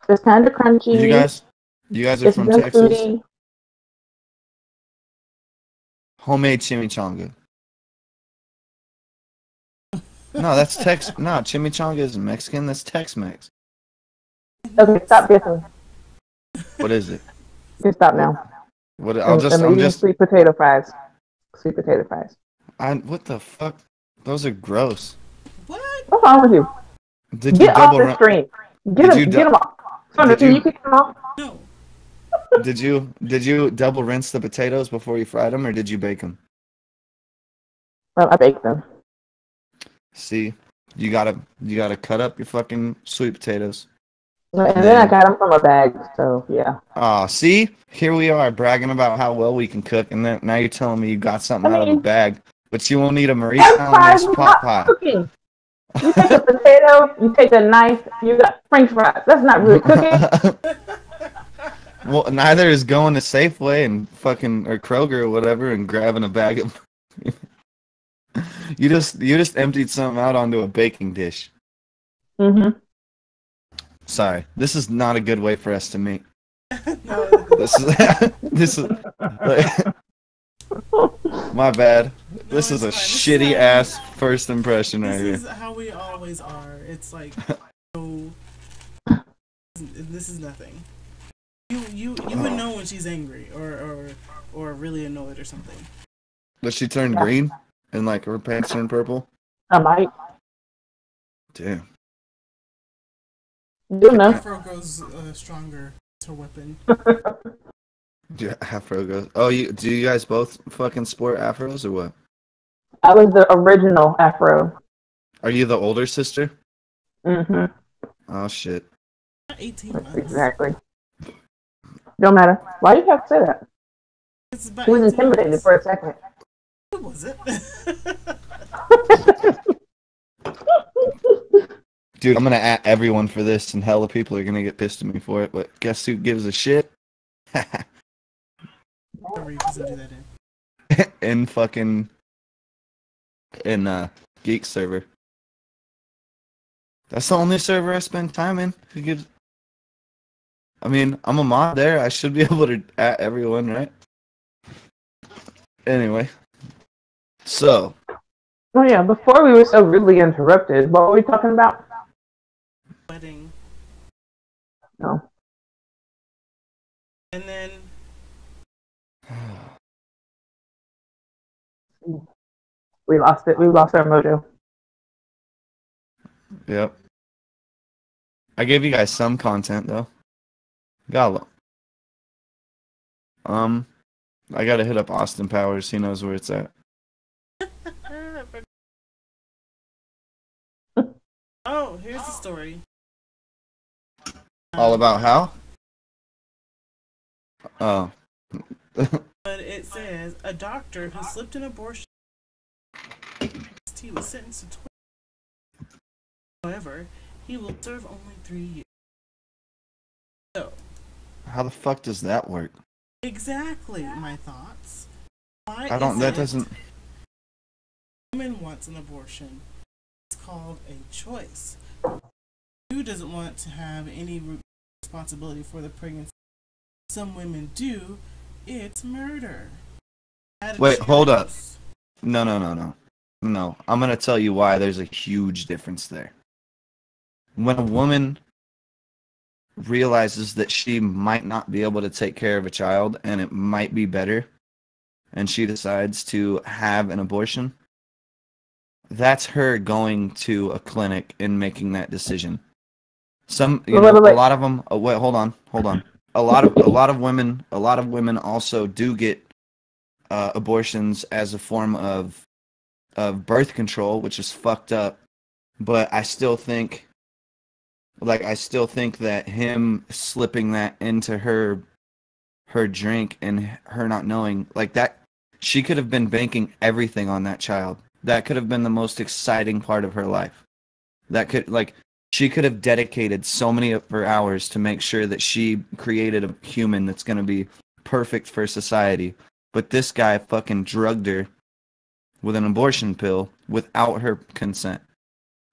It's kind of crunchy. You guys are It's from no Texas? foodie. Homemade chimichanga. No, that's No, chimichanga isn't Mexican. That's Tex-Mex. Okay, stop guessing. What is it? You can stop now. What? I'm eating sweet potato fries. Sweet potato fries. What the fuck? Those are gross. What? What's wrong with you? Did you Get off double the run? screen. Did you Get them off. Sandra, did can you- you kick them off? No. Did you double rinse the potatoes before you fried them, or did you bake them? Well, I baked them. See, you gotta cut up your fucking sweet potatoes. And then I got them from a bag, so yeah. See, here we are bragging about how well we can cook, and then now you're telling me you got something out of a bag, but you won't need a Marie French Callender's fries is pot not pie. cooking. You take a potato, you take a knife, you got French fries. That's not really cooking. Well, neither is going to Safeway and fucking or Kroger or whatever and grabbing a bag of. You just emptied something out onto a baking dish. Mm-hmm. Sorry, this is not a good way for us to meet. No. This is my bad. This is a it's fine. shitty ass first impression right This here. is how we always are. It's like, no, this is nothing. You would know when she's angry or really annoyed or something. Does she turn green and like her pants turn purple? I might. Damn. You know. Afro grows stronger. It's her weapon. Yeah, Afro goes. Oh, do you guys both fucking sport afros or what? I was the original Afro. Are you the older sister? Mm-hmm. Oh shit. 18 months. Exactly. Don't matter. Why do you have to say that? It's about He was 18 intimidated months. for a second. Who was it? Dude, I'm gonna at everyone for this, and hella people are gonna get pissed at me for it. But guess who gives a shit? Whatever you can do that in. in Geek server. That's the only server I spend time in. I mean, I'm a mod there. I should be able to at everyone, right? Anyway, so Oh yeah, before we were so rudely interrupted, what were we talking about? Wedding. No. And then We lost it. We lost our mojo. yep. I gave you guys some content though. Gall. I gotta hit up Austin Powers. He knows where it's at. oh, here's the story. All about how? Oh. But it says a doctor who slipped an abortion. He was sentenced to 20. However, he will serve only 3 years. So, How the fuck does that work? exactly my thoughts. Why I don't. is That it doesn't. a woman wants an abortion? It's called a choice. Who doesn't want to have any responsibility for the pregnancy? Some women do. It's murder. Wait, hold up. No. No, I'm gonna tell you why there's a huge difference there. When a woman realizes that she might not be able to take care of a child and it might be better, and she decides to have an abortion, that's her going to a clinic and making that decision. A lot of them. Oh, wait, hold on. a lot of women also do get abortions as a form of birth control, which is fucked up. But I still think that him slipping that into her drink and her not knowing, like, that, she could have been banking everything on that child. That could have been the most exciting part of her life. That could, like, she could have dedicated so many of her hours to make sure that she created a human that's going to be perfect for society. But this guy fucking drugged her with an abortion pill without her consent.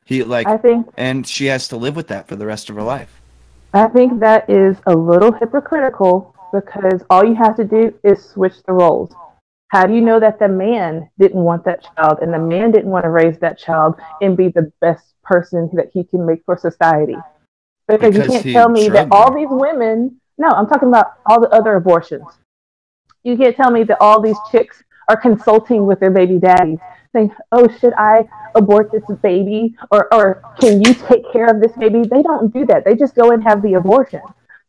I think And she has to live with that for the rest of her life. I think that is a little hypocritical because all you have to do is switch the roles. How do you know that the man didn't want that child and the man didn't want to raise that child and be the best person that he can make for society? Because you Because can't he tell me that drugged all her. these women, no, I'm talking about all the other abortions. You can't tell me that all these chicks are consulting with their baby daddies, saying, "Oh, should I abort this baby, or can you take care of this baby?" They don't do that. They just go and have the abortion.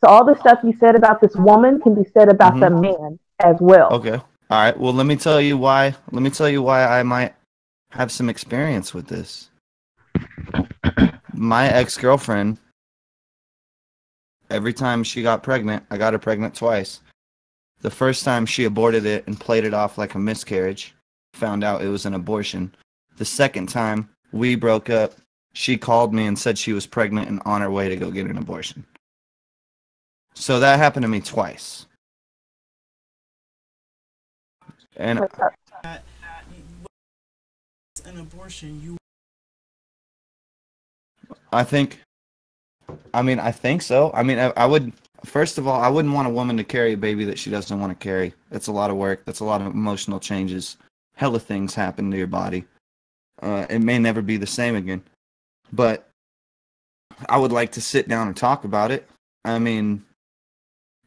So all the stuff you said about this woman can be said about the Mm-hmm. man as well. Okay. All right. Well, let me tell you why. Let me tell you why I might have some experience with this. My ex-girlfriend, every time she got pregnant, I got her pregnant twice. The first time she aborted it and played it off like a miscarriage, found out it was an abortion. The second time we broke up, she called me and said she was pregnant and on her way to go get an abortion. So that happened to me twice. And That an abortion, you I think so. I mean, I would, first of all, I wouldn't want a woman to carry a baby that she doesn't want to carry. That's a lot of work. That's a lot of emotional changes. Hella things happen to your body. It may never be the same again. But I would like to sit down and talk about it. I mean,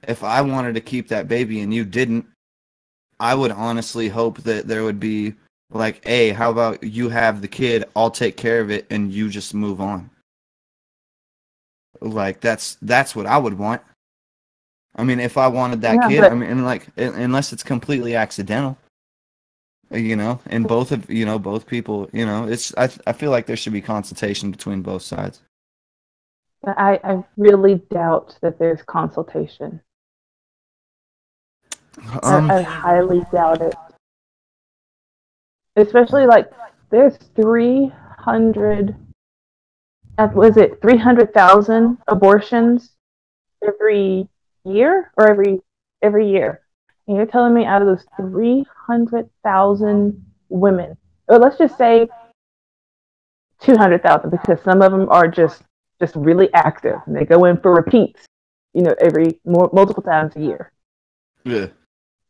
if I wanted to keep that baby and you didn't, I would honestly hope that there would be like, hey, how about you have the kid, I'll take care of it, and you just move on. Like, that's what I would want. I mean, if I wanted that Yeah, kid, but I mean, and like, unless it's completely accidental, and both people, I feel like there should be consultation between both sides. I really doubt that there's consultation. I highly doubt it. Especially like there's 300, was it 300,000 abortions every year or every year? And you're telling me out of those 300,000 women, or let's just say 200,000, because some of them are just really active and they go in for repeats, every multiple times a year. Yeah.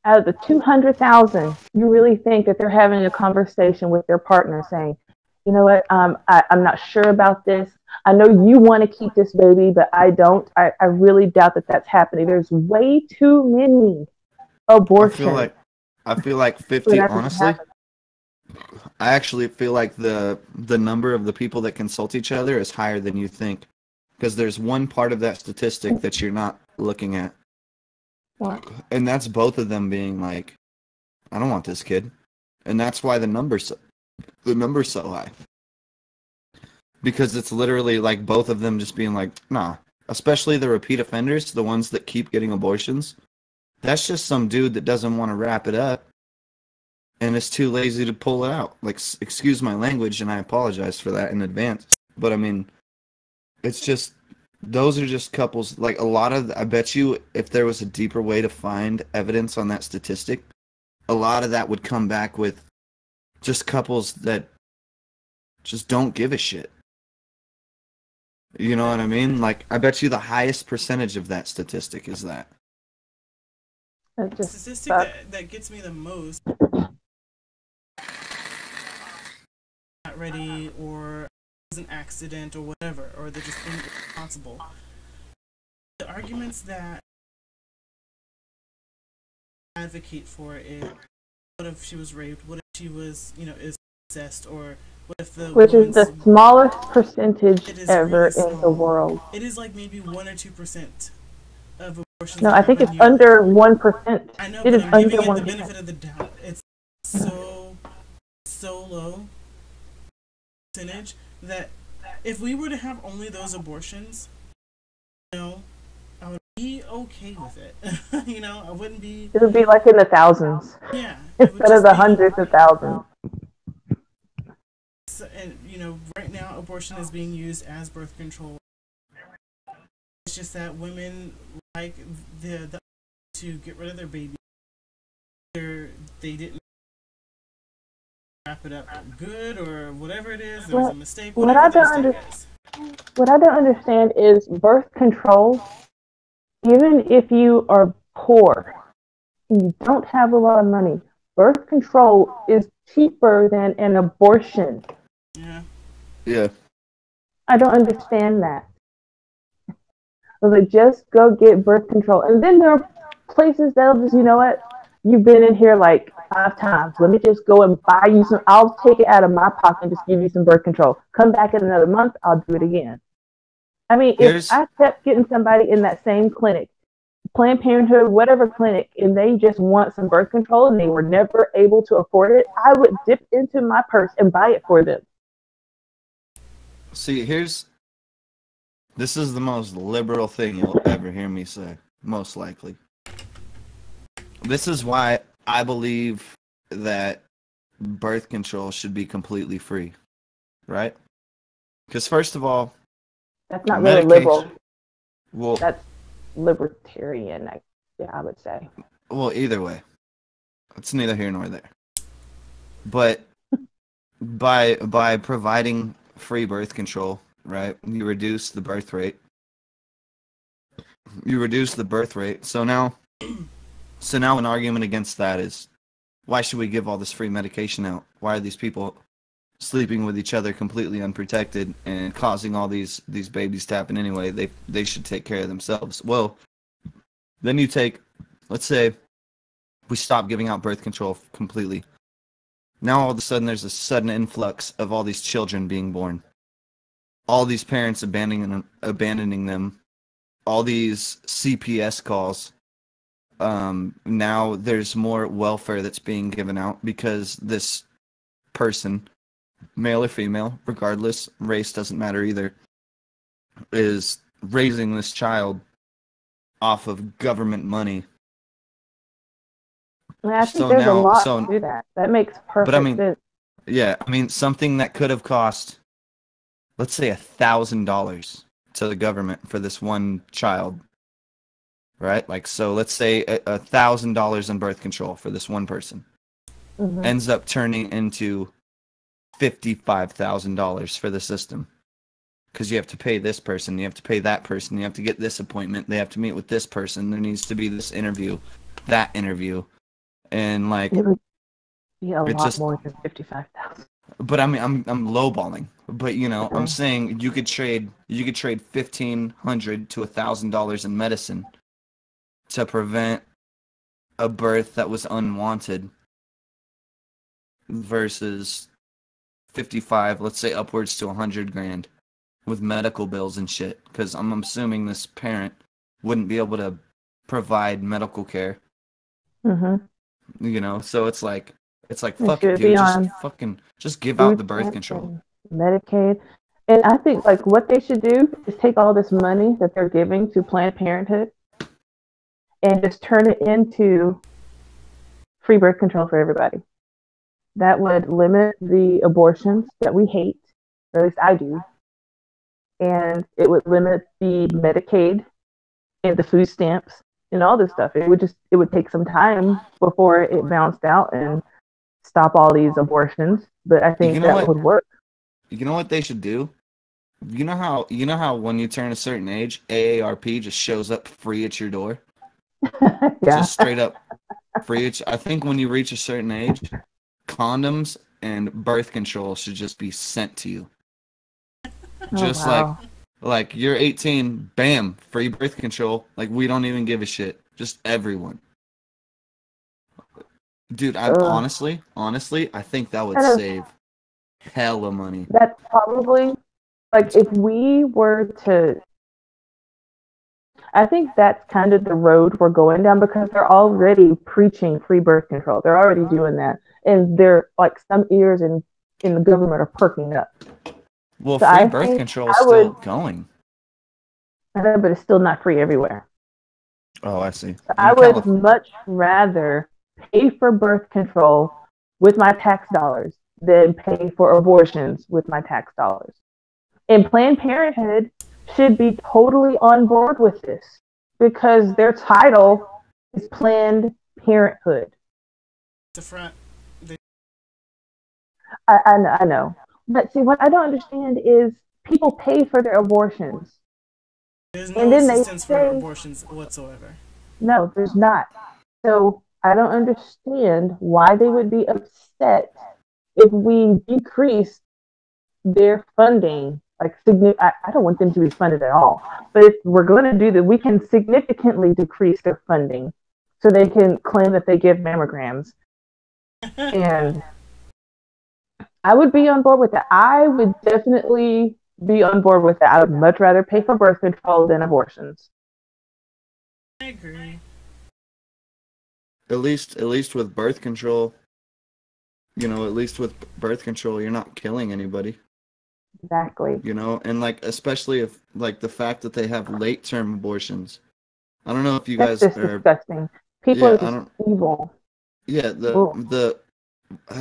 Out of the 200,000, you really think that they're having a conversation with their partner saying, you know what, I'm not sure about this. I know you want to keep this baby, but I don't. I really doubt that that's happening. There's way too many abortions. I feel like for 50, that to honestly. happen. I actually feel like the number of the people that consult each other is higher than you think, because there's one part of that statistic that you're not looking at, What? and that's both of them being like, I don't want this kid, and that's why the number's so high, because it's literally like both of them just being like, nah. Especially the repeat offenders, the ones that keep getting abortions. That's just some dude that doesn't want to wrap it up and is too lazy to pull it out. Like, excuse my language, and I apologize for that in advance. But I mean, it's just, those are just couples. Like, I bet you if there was a deeper way to find evidence on that statistic, a lot of that would come back with just couples that just don't give a shit. You know what I mean? Like, I bet you the highest percentage of that statistic is that. It the just statistic sucks. that gets me the most, not ready, or it was an accident or whatever, or they're just irresponsible. The arguments that I advocate for is, what if she was raped? What if she was, is incest? Or what if the Which is the woman's, smallest percentage it is ever really in the small. world. It is like maybe 1 or 2% of abortions No, that I have think been it's used. under 1%. I know, It but is I'm under giving it the 1%. benefit of the doubt. It's so low percentage that if we were to have only those abortions, you know, I would be okay with it. I wouldn't be. It would be like in the thousands Yeah, it would instead of just the be. hundreds of thousands. And right now abortion is being used as birth control. It's just that women like the to get rid of their baby. They didn't wrap it up good or whatever it is. There was a mistake. Whatever the mistake is. What I don't understand is birth control. Even if you are poor and you don't have a lot of money, birth control is cheaper than an abortion. Yeah. Yeah. I don't understand that. So they just go get birth control. And then there are places that'll just, you know what? You've been in here like 5 times. Let me just go and buy you some. I'll take it out of my pocket and just give you some birth control. Come back in another month, I'll do it again. I mean, if I kept getting somebody in that same clinic, Planned Parenthood, whatever clinic, and they just want some birth control and they were never able to afford it, I would dip into my purse and buy it for them. See, this is the most liberal thing you'll ever hear me say, most likely. This is why I believe that birth control should be completely free, right? Because first of all, that's not really liberal. Well, that's libertarian, I would say. Well, either way, it's neither here nor there. But by providing free birth control, right, you reduce the birth rate. So now an argument against that is, why should we give all this free medication out? Why are these people sleeping with each other completely unprotected and causing all these babies to happen anyway? They should take care of themselves. Well, then you take, let's say, we stop giving out birth control completely. Now all of a sudden there's a sudden influx of all these children being born. All these parents abandoning them. All these CPS calls. Now there's more welfare that's being given out because this person, male or female, regardless, race doesn't matter either, is raising this child off of government money. I think there's a lot to that. That makes perfect sense. Yeah, I mean, something that could have cost, let's say, $1,000 to the government for this one child, right? Like, so let's say $1,000 in birth control for this one person ends up turning into $55,000 for the system. Because you have to pay this person, you have to pay that person, you have to get this appointment, they have to meet with this person, there needs to be this interview, that interview. And like, it would be a lot more than 55,000. But I mean, I'm lowballing. But I'm saying you could trade $1,500 to $1,000 in medicine to prevent a birth that was unwanted versus 55, let's say upwards to $100,000 with medical bills and shit. Because I'm assuming this parent wouldn't be able to provide medical care. So it's like fuck it, dude. Just give out the birth control. Medicaid. And I think like what they should do is take all this money that they're giving to Planned Parenthood and just turn it into free birth control for everybody. That would limit the abortions that we hate, or at least I do. And it would limit the Medicaid and the food stamps and all this stuff. It would take some time before it bounced out and stop all these abortions, but I think that would work. You know what they should do? You know how when you turn a certain age, AARP just shows up free at your door? Yeah. Just straight up free. I think when you reach a certain age, condoms and birth control should just be sent to you. Just like you're 18, bam, free birth control. Like, we don't even give a shit. Just everyone. Dude, honestly, I think that would save hella money. That's probably, like, if we were to, I think that's kind of the road we're going down because they're already preaching free birth control. They're already doing that, and they're like some ears in the government are perking up. Well, So free I birth think control is I still would, going. but it's still not free everywhere. Oh, I see. So In I would California, much rather pay for birth control with my tax dollars than pay for abortions with my tax dollars. And Planned Parenthood should be totally on board with this because their title is Planned Parenthood. The front. I know. But see, what I don't understand is people pay for their abortions. There's And no then they assistance for say, abortions whatsoever. no, there's not. So I don't understand why they would be upset if we decrease their funding. Like, I don't want them to be funded at all. But if we're going to do that, we can significantly decrease their funding so they can claim that they give mammograms. And I would be on board with that. I would definitely be on board with that. I would much rather pay for birth control than abortions. I agree. at least with birth control, at least with birth control, you're not killing anybody. Exactly. And like especially if like the fact that they have late term abortions. I don't know if you That's guys just are. disgusting. People Yeah, are I just don't. evil. Yeah, Ugh.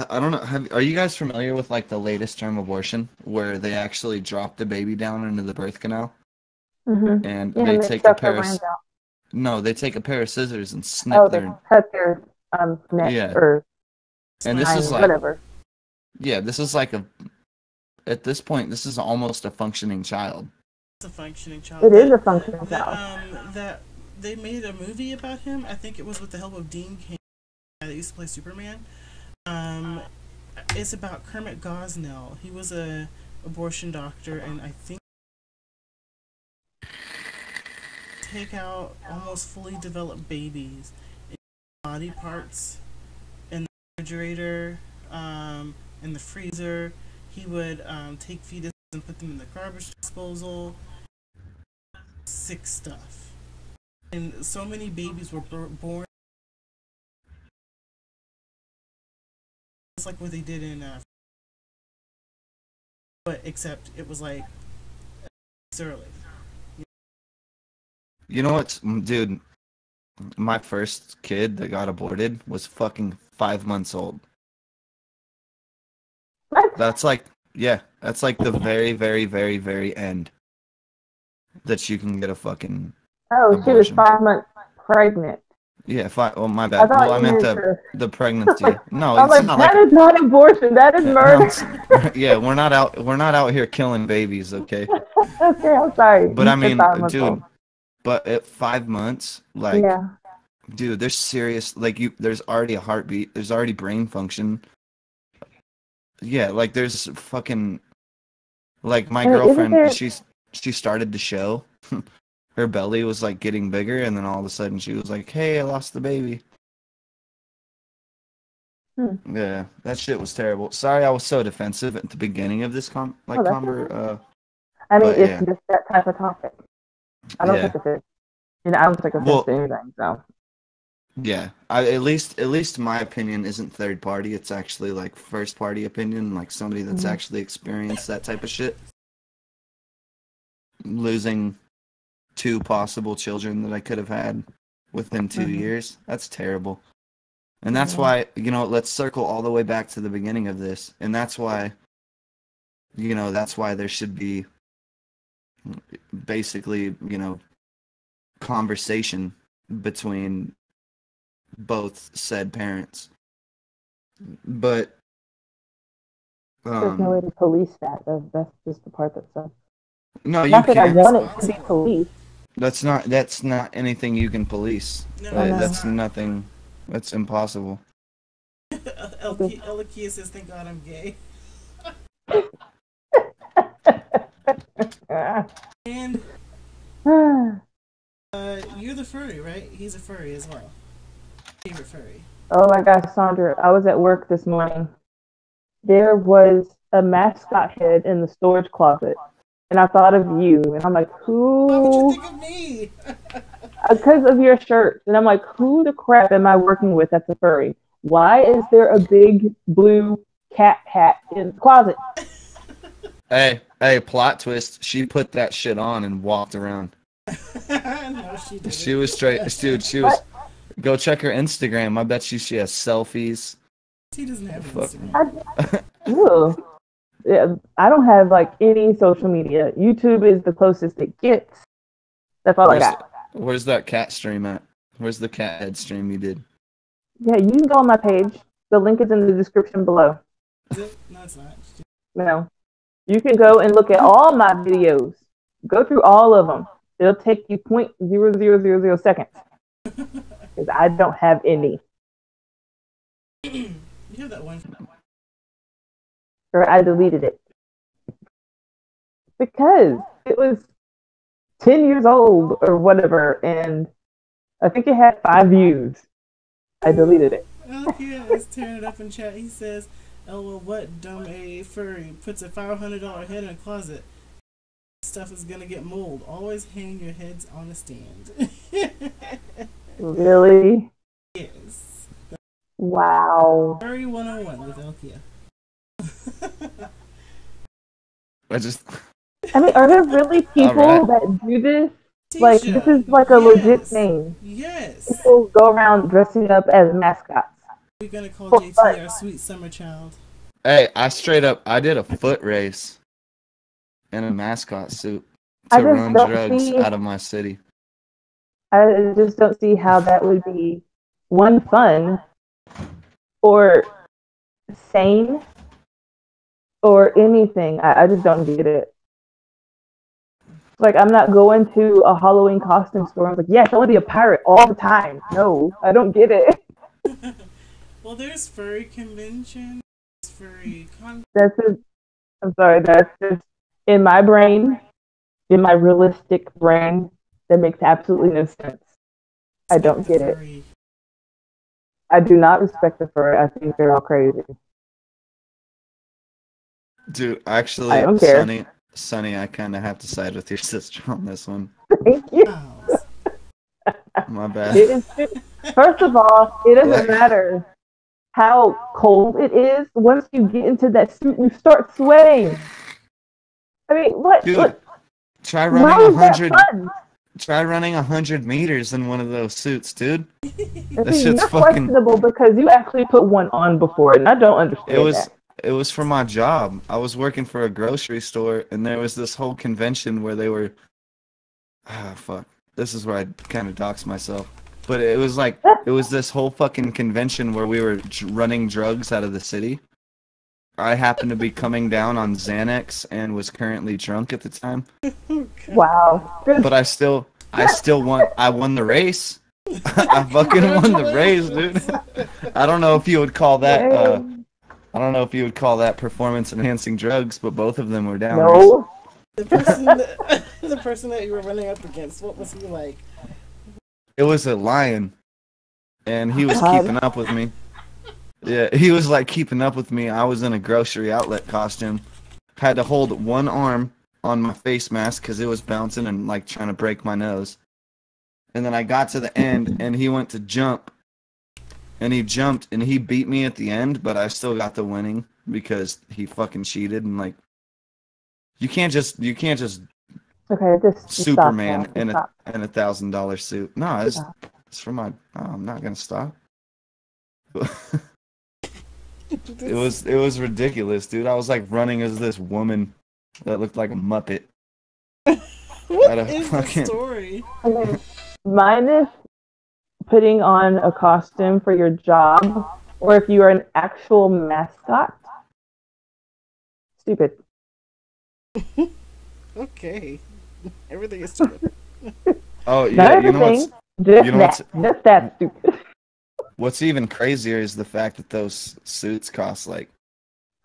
I don't know. Are you guys familiar with like the latest term abortion where they actually drop the baby down into the birth canal Mm-hmm. and Yeah, they and they take a suck their pair of brains out. no, they take a pair of scissors and snip Oh, they their cut their neck yeah. or And this spine, is like whatever. this is like at this point this is almost a functioning child. It's a functioning child. It is a functional child. That they made a movie about him. I think it was with the help of Dean Cain, that used to play Superman. It's about Kermit Gosnell. He was a abortion doctor, and I think take out almost fully developed babies in body parts in the refrigerator, in the freezer. He would take fetuses and put them in the garbage disposal. Sick stuff. And so many babies were born. It's like what they did in, but except it was like early. You know what, dude? My first kid that got aborted was fucking 5 months old. What? That's like the very, very, very, very end that you can get a fucking Oh, she was abortion. 5 months pregnant. Yeah, oh my I bad. thought Well, I you meant meant the pregnancy. No, I'm it's like, not that like is not abortion. That is no, murder. yeah, we're not out here killing babies, okay? Okay, I'm sorry. But You I said mean, 5 months old. dude, but at 5 months, like, Yeah. dude, there's serious like there's already a heartbeat, there's already brain function. Yeah, like there's fucking like my And isn't girlfriend, there? she started to show. Her belly was like getting bigger, and then all of a sudden she was like, "Hey, I lost the baby." Yeah, that shit was terrible. Sorry, I was so defensive at the beginning of this Oh, that's okay. conver. I mean, But it's yeah, just that type of topic. I don't yeah. take offense. I don't take offense Well, to anything. So. yeah. At least my opinion isn't third party. It's actually like first party opinion, like somebody that's Mhm. actually experienced that type of shit. Losing 2 possible children that I could have had within 2 years. That's terrible. And that's Yeah. why, let's circle all the way back to the beginning of this. And that's why, that's why there should be basically, conversation between both said parents. But There's no way to police that. That's just the part that sucks. no, you Not that I can't. want it to be policed. That's not anything you can police. No, I know. That's nothing. That's impossible. Elakia says, "Thank God I'm gay." And you're the furry, right? He's a furry as well. Favorite furry. Oh my gosh, Sandra, I was at work this morning. There was a mascot head in the storage closet. and I thought of you, and I'm like, Why would you who? think of me? Because of your shirt, and I'm like, who the crap am I working with that's a furry? Why is there a big blue cat hat in the closet? Hey, plot twist. She put that shit on and walked around. No, she didn't. She was straight, dude. She was. Go check her Instagram. I bet you she has selfies. He doesn't have Fuck. Instagram. Ugh. Yeah, I don't have like any social media. YouTube is the closest it gets. That's all I got. Where's that cat stream at? Where's the cat head stream you did? Yeah, you can go on my page. The link is in the description below. Is it? No, it's not. No, you can go and look at all my videos. Go through all of them. It'll take you 0.0000 seconds. Because I don't have any. You have that one. Or I deleted it. Because it was 10 years old or whatever, and I think it had 5 views. I deleted it. Alkia is tearing it up in chat. He says, "LOL, what dumb a furry puts a $500 head in a closet? Stuff is gonna get mold. Always hang your heads on a stand." Really? Yes. Wow. Furry 101 with Alkia. I mean, are there really people that do this? Like, this is like a legit thing. Yes. People go around dressing up as mascots. We're gonna call JT our sweet summer child. Hey, I did a foot race in a mascot suit to run drugs out of my city. I just don't see how that would be, one, fun, or sane, or anything. I just don't get it. Like, I'm not going to a Halloween costume store. I'm like, yes, I want to be a pirate all the time. No, I don't get it. Well, there's furry convention, furry con. I'm sorry, that's just in my brain, in my realistic brain, that makes absolutely no sense. I don't get it. I do not respect the furry. I think they're all crazy. Dude, actually, I don't care. Sonny, I kind of have to side with your sister on this one. Thank you. My bad. First of all, it doesn't matter how cold it is. Once you get into that suit, you start sweating. I mean, what? Dude, try running 100. Try running 100 meters in one of those suits, dude. That shit's fucking questionable because you actually put one on before, and I don't understand that. It was for my job. I was working for a grocery store, and there was this whole convention where they were. Fuck. This is where I kind of dox myself. But it was like, it was this whole fucking convention where we were running drugs out of the city. I happened to be coming down on Xanax and was currently drunk at the time. Wow. But I won the race. I fucking won the race, dude. I don't know if you would call that, I don't know if you would call that performance enhancing drugs, but both of them were down. No. The person that you were running up against, what was he like? It was a lion, and he was keeping up with me. Yeah, he was like keeping up with me. I was in a grocery outlet costume. Had to hold one arm on my face mask because it was bouncing and like trying to break my nose. And then I got to the end, and he went to jump. And he jumped, and he beat me at the end, but I still got the winning because he fucking cheated. And like, you can't just okay, just Superman stop, in a $1,000 suit. No, it's for my. Oh, I'm not gonna stop. It was ridiculous, dude. I was like running as this woman that looked like a Muppet. What is the story? Okay. Mine is putting on a costume for your job, or if you are an actual mascot. Stupid. Okay. Everything is stupid. Oh yeah, you know what's just that stupid. What's even crazier is the fact that those suits cost like.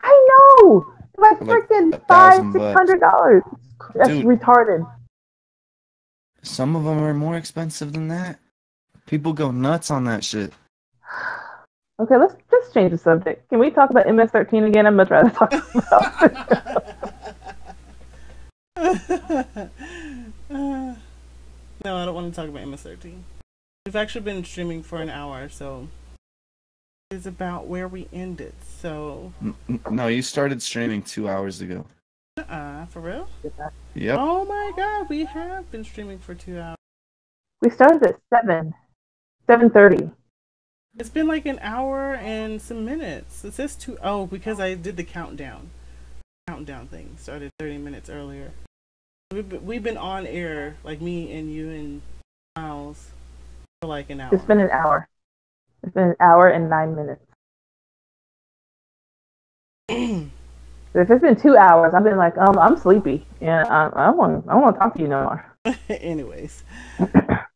I know, like freaking $500-$600. That's retarded. Some of them are more expensive than that. People go nuts on that shit. Okay, let's just change the subject. Can we talk about MS-13 again? I'd much rather talk about it. No, I don't want to talk about MS-13. We've actually been streaming for an hour, so it's about where we ended. So, No, you started streaming 2 hours ago. for real? Yep. Oh my god, we have been streaming for 2 hours. We started at 7:30. It's been like an hour and some minutes. It says because I did the countdown thing. Started 30 minutes earlier. We've been on air, like me and you and Miles, for like an hour. It's been an hour. It's been an hour and 9 minutes. If it's been 2 hours, I've been like, I'm sleepy, and I don't want to talk to you no more. Anyways, but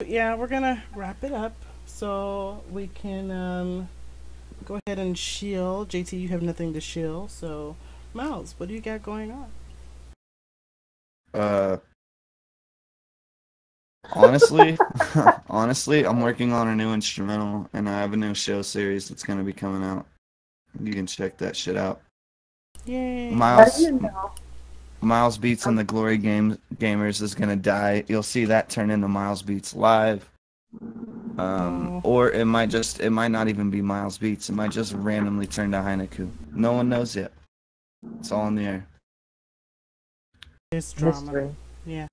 yeah, we're gonna wrap it up so we can go ahead and shield. JT, you have nothing to shield, so Miles, what do you got going on? Honestly, I'm working on a new instrumental, and I have a new show series that's gonna be coming out. You can check that shit out. Yay! Miles Beats and the Glory Gamers is gonna die. You'll see that turn into Miles Beats Live. Or it might not even be Miles Beats. It might just randomly turn to Heineken. No one knows yet. It's all in the air. It's drama. Mystery. Yeah.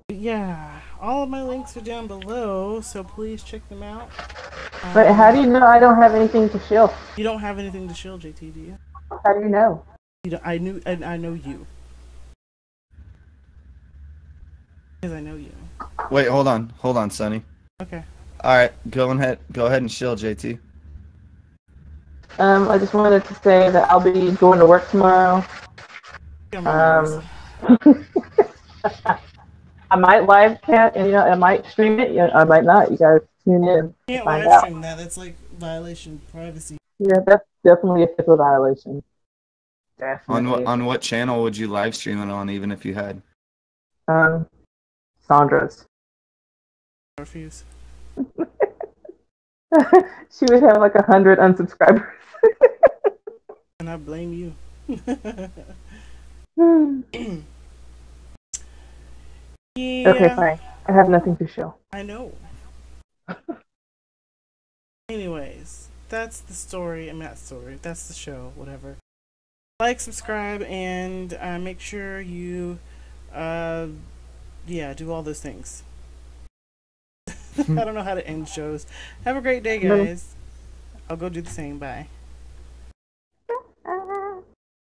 Yeah. All of my links are down below, so please check them out. But how do you know I don't have anything to shield? You don't have anything to shield, JT, do you? How do you know? I know you. Because I know you. Wait, hold on, Sonny. Okay. All right, go ahead and shield, JT. I just wanted to say that I'll be going to work tomorrow. I might live chat, and I might stream it. I might not. You guys tune in. You can't find live out. stream that. That's like violation of privacy. Yeah, that's definitely a HIPAA violation. Definitely. On what channel would you live stream it on, even if you had? Sandra's. I refuse. She would have like 100 unsubscribers. And I blame you. Yeah. Okay, fine. I have nothing to show. I know. Anyways, that's the story. That's the show. Whatever. Like, subscribe, and make sure you, do all those things. I don't know how to end shows. Have a great day, guys. I'll go do the same. Bye.